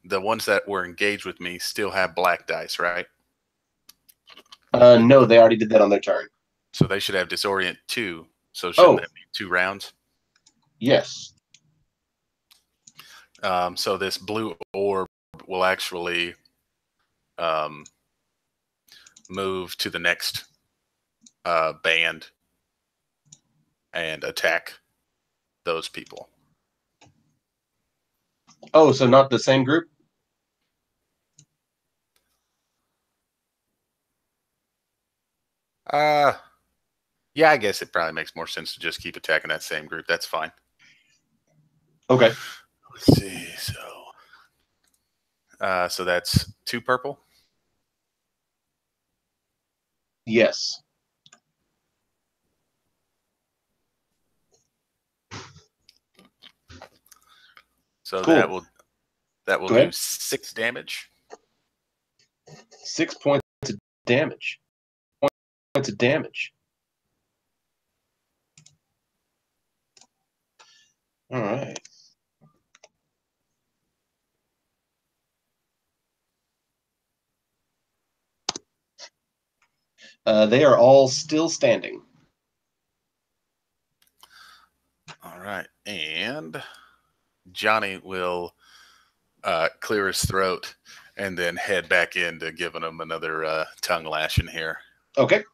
the ones that were engaged with me still have black dice, right? No, they already did that on their turn. So they should have disorient 2. So shouldn't that be 2 rounds? Yes. So this blue orb will actually move to the next band and attack those people. Oh, so not the same group? Yeah, I guess it probably makes more sense to just keep attacking that same group. That's fine. Okay. Let's see. So that's 2 purple. Yes. So Cool. that will Go do ahead. 6 damage. 6 points of damage. Points of damage. All right. They are all still standing. All right. And Johnny will clear his throat and then head back into giving him another tongue lashing here. Okay.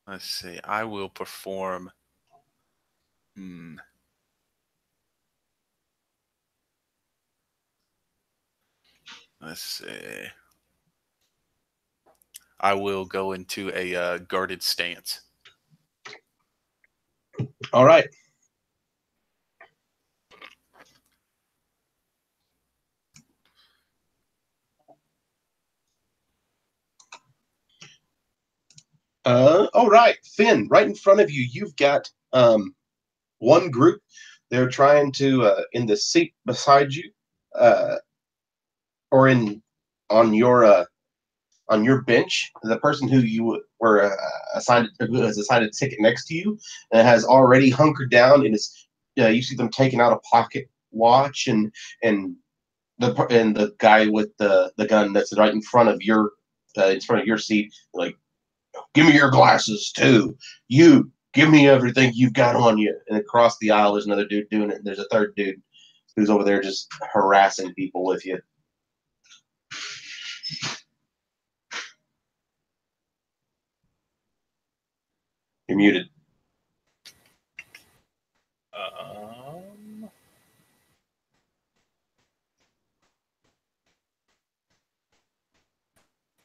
Let's see. I will perform. Let's see. I will go into a guarded stance. All right. All right, Finn, right in front of you, you've got one group. They're trying to in the seat beside you, or on your bench. The person who you were assigned, who has assigned a ticket next to you, has already hunkered down, and is you see them taking out a pocket watch, and the guy with the gun that's right in front of your seat, like, give me your glasses too. You give me everything you've got on you. And across the aisle, there's another dude doing it. And there's a third dude who's over there just harassing people with you. You're muted.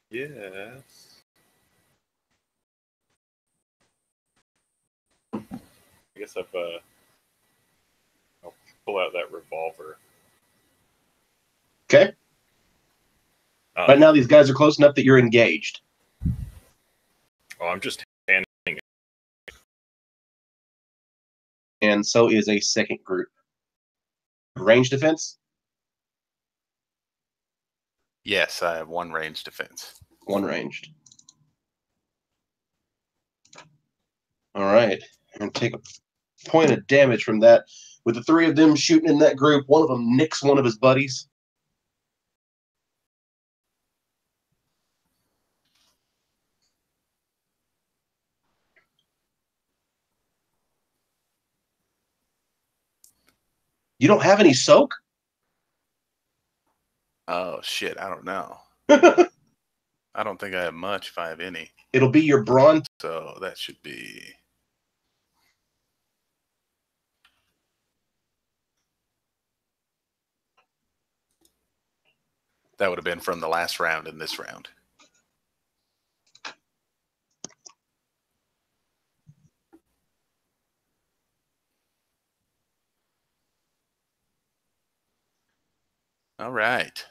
Yes. I guess I'll pull out that revolver. Okay. Right now, these guys are close enough that you're engaged. Oh, I'm just handing it. And so is a second group. Range defense? Yes, I have one range defense. One ranged. All right. And take a point of damage from that. With the three of them shooting in that group, one of them nicks one of his buddies. You don't have any soak? Oh, shit. I don't know. I don't think I have much, if I have any. It'll be your brawn. So that should be... That would have been from the last round in this round. All right.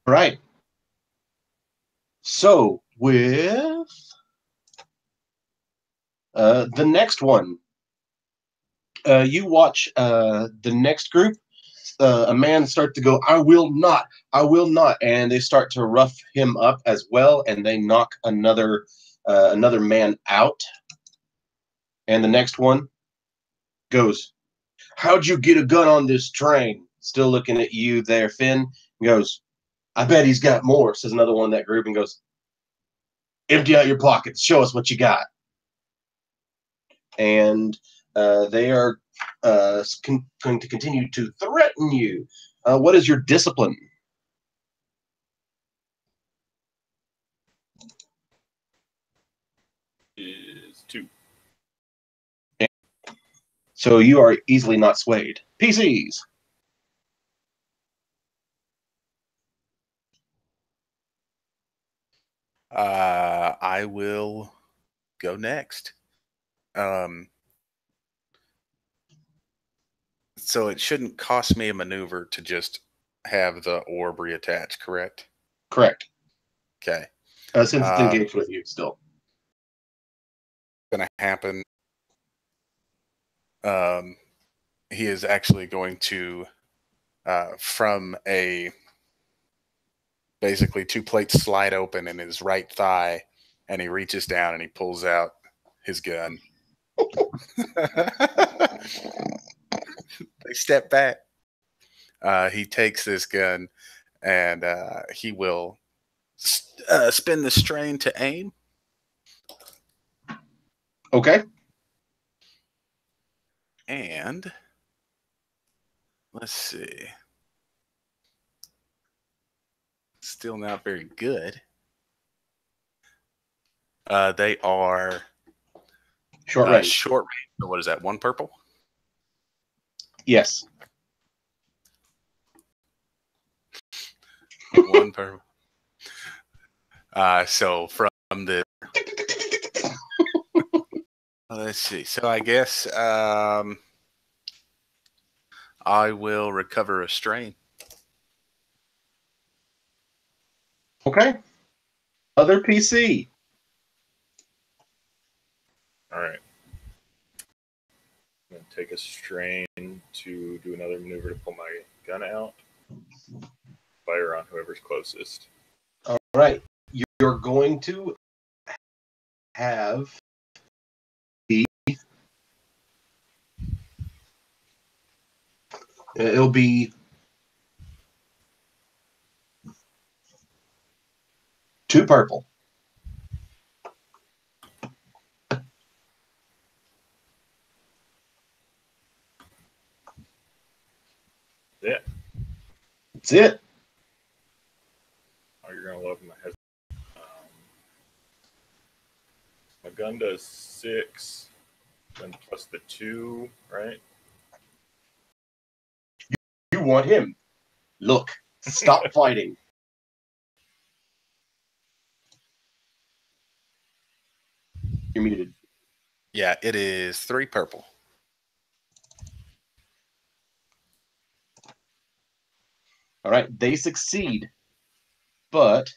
Right. So with the next one, you watch the next group. A man start to go, I will not, and they start to rough him up as well, and they knock another man out. And the next one goes, how'd you get a gun on this train? Still looking at you there, Finn. He goes, I bet he's got more, says another one in that group, and goes, empty out your pockets, show us what you got. And they are going to continue to threaten you. What is your discipline? Is 2. So you are easily not swayed. PCs. I will go next. So it shouldn't cost me a maneuver to just have the orb reattach, correct? Correct. Okay. Since it's engaged with you still. Going to happen. He is actually going to from a basically two plates slide open in his right thigh, and he reaches down and he pulls out his gun. They step back. He takes this gun and he will spin the strain to aim. Okay. And let's see. Still not very good. They are short range. Short range. So what is that? 1 purple? Yes. 1 purple. So from the let's see. So I guess I will recover a strain. Okay. Other PC. All right. I'm going to take a strain to do another maneuver to pull my gun out. Fire on whoever's closest. All right. You're going to have it'll be 2 purple. Yeah. That's it. Oh, you're going to love my head. My gun does 6, then plus the 2, right? You want him. Look, stop fighting. You're muted. Yeah, it is 3 purple. All right, they succeed, but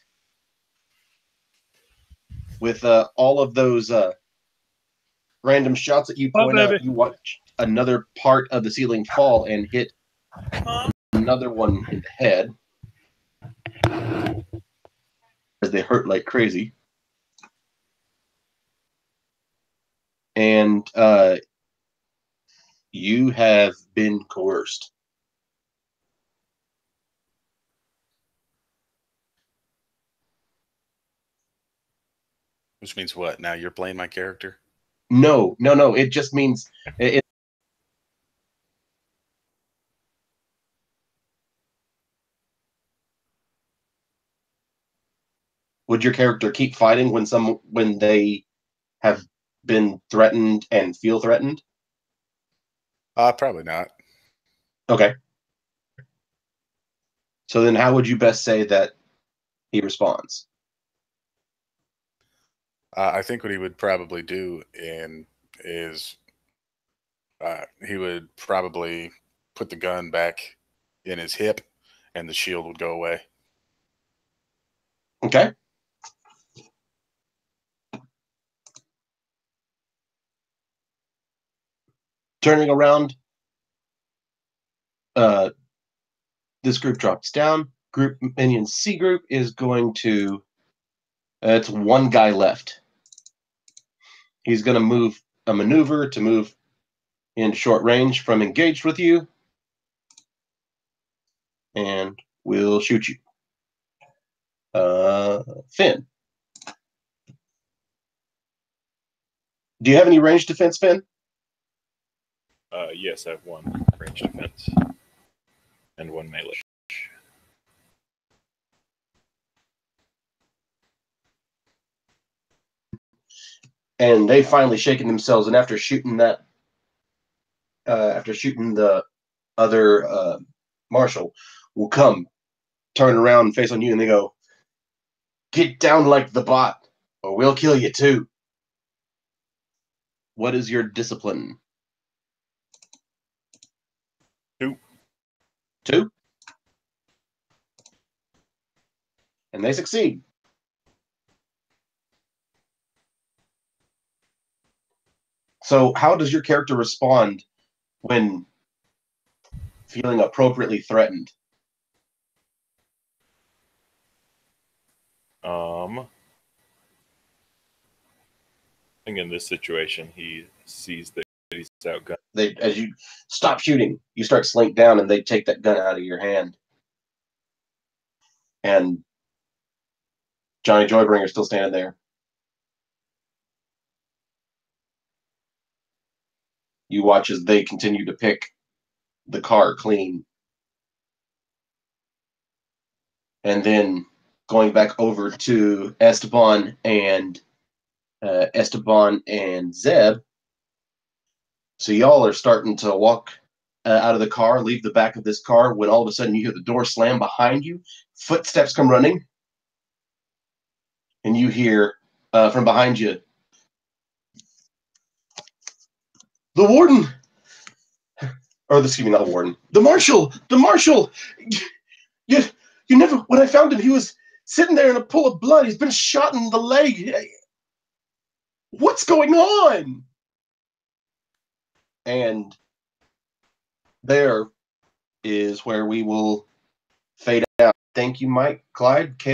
with all of those random shots that you point out, you watch another part of the ceiling fall and hit another one in the head as they hurt like crazy. And you have been coerced. Which means what? Now you're playing my character? No. It just means would your character keep fighting when they have been threatened and feel threatened? Probably not. Okay. So then how would you best say that he responds? I think what he would probably do is he would probably put the gun back in his hip and the shield would go away. Okay. Turning around, this group drops down. Group minion C group is going to. It's 1 guy left. He's going to move a maneuver to move in short range from engaged with you, and we'll shoot you. Finn. Do you have any range defense, Finn? Yes, I have 1 range defense and 1 melee. And they finally shaken themselves, and after shooting the other marshal, will come, turn around and face on you, and they go, "Get down like the bot, or we'll kill you too." What is your discipline? 2. 2? And they succeed. So how does your character respond when feeling appropriately threatened. I think in this situation, he sees that he's outgunned. As you stop shooting, you start to slink down, and they take that gun out of your hand. And Johnny Joybringer's still standing there. You watch as they continue to pick the car clean. And then going back over to Esteban and Zeb. So y'all are starting to walk out of the car, leave the back of this car, when all of a sudden you hear the door slam behind you. Footsteps come running. And you hear from behind you, "The warden!" Or, excuse me, not the warden. "The marshal! The marshal! You never, when I found him, he was sitting there in a pool of blood. He's been shot in the leg. What's going on?" And there is where we will fade out. Thank you, Mike, Clyde, Caleb.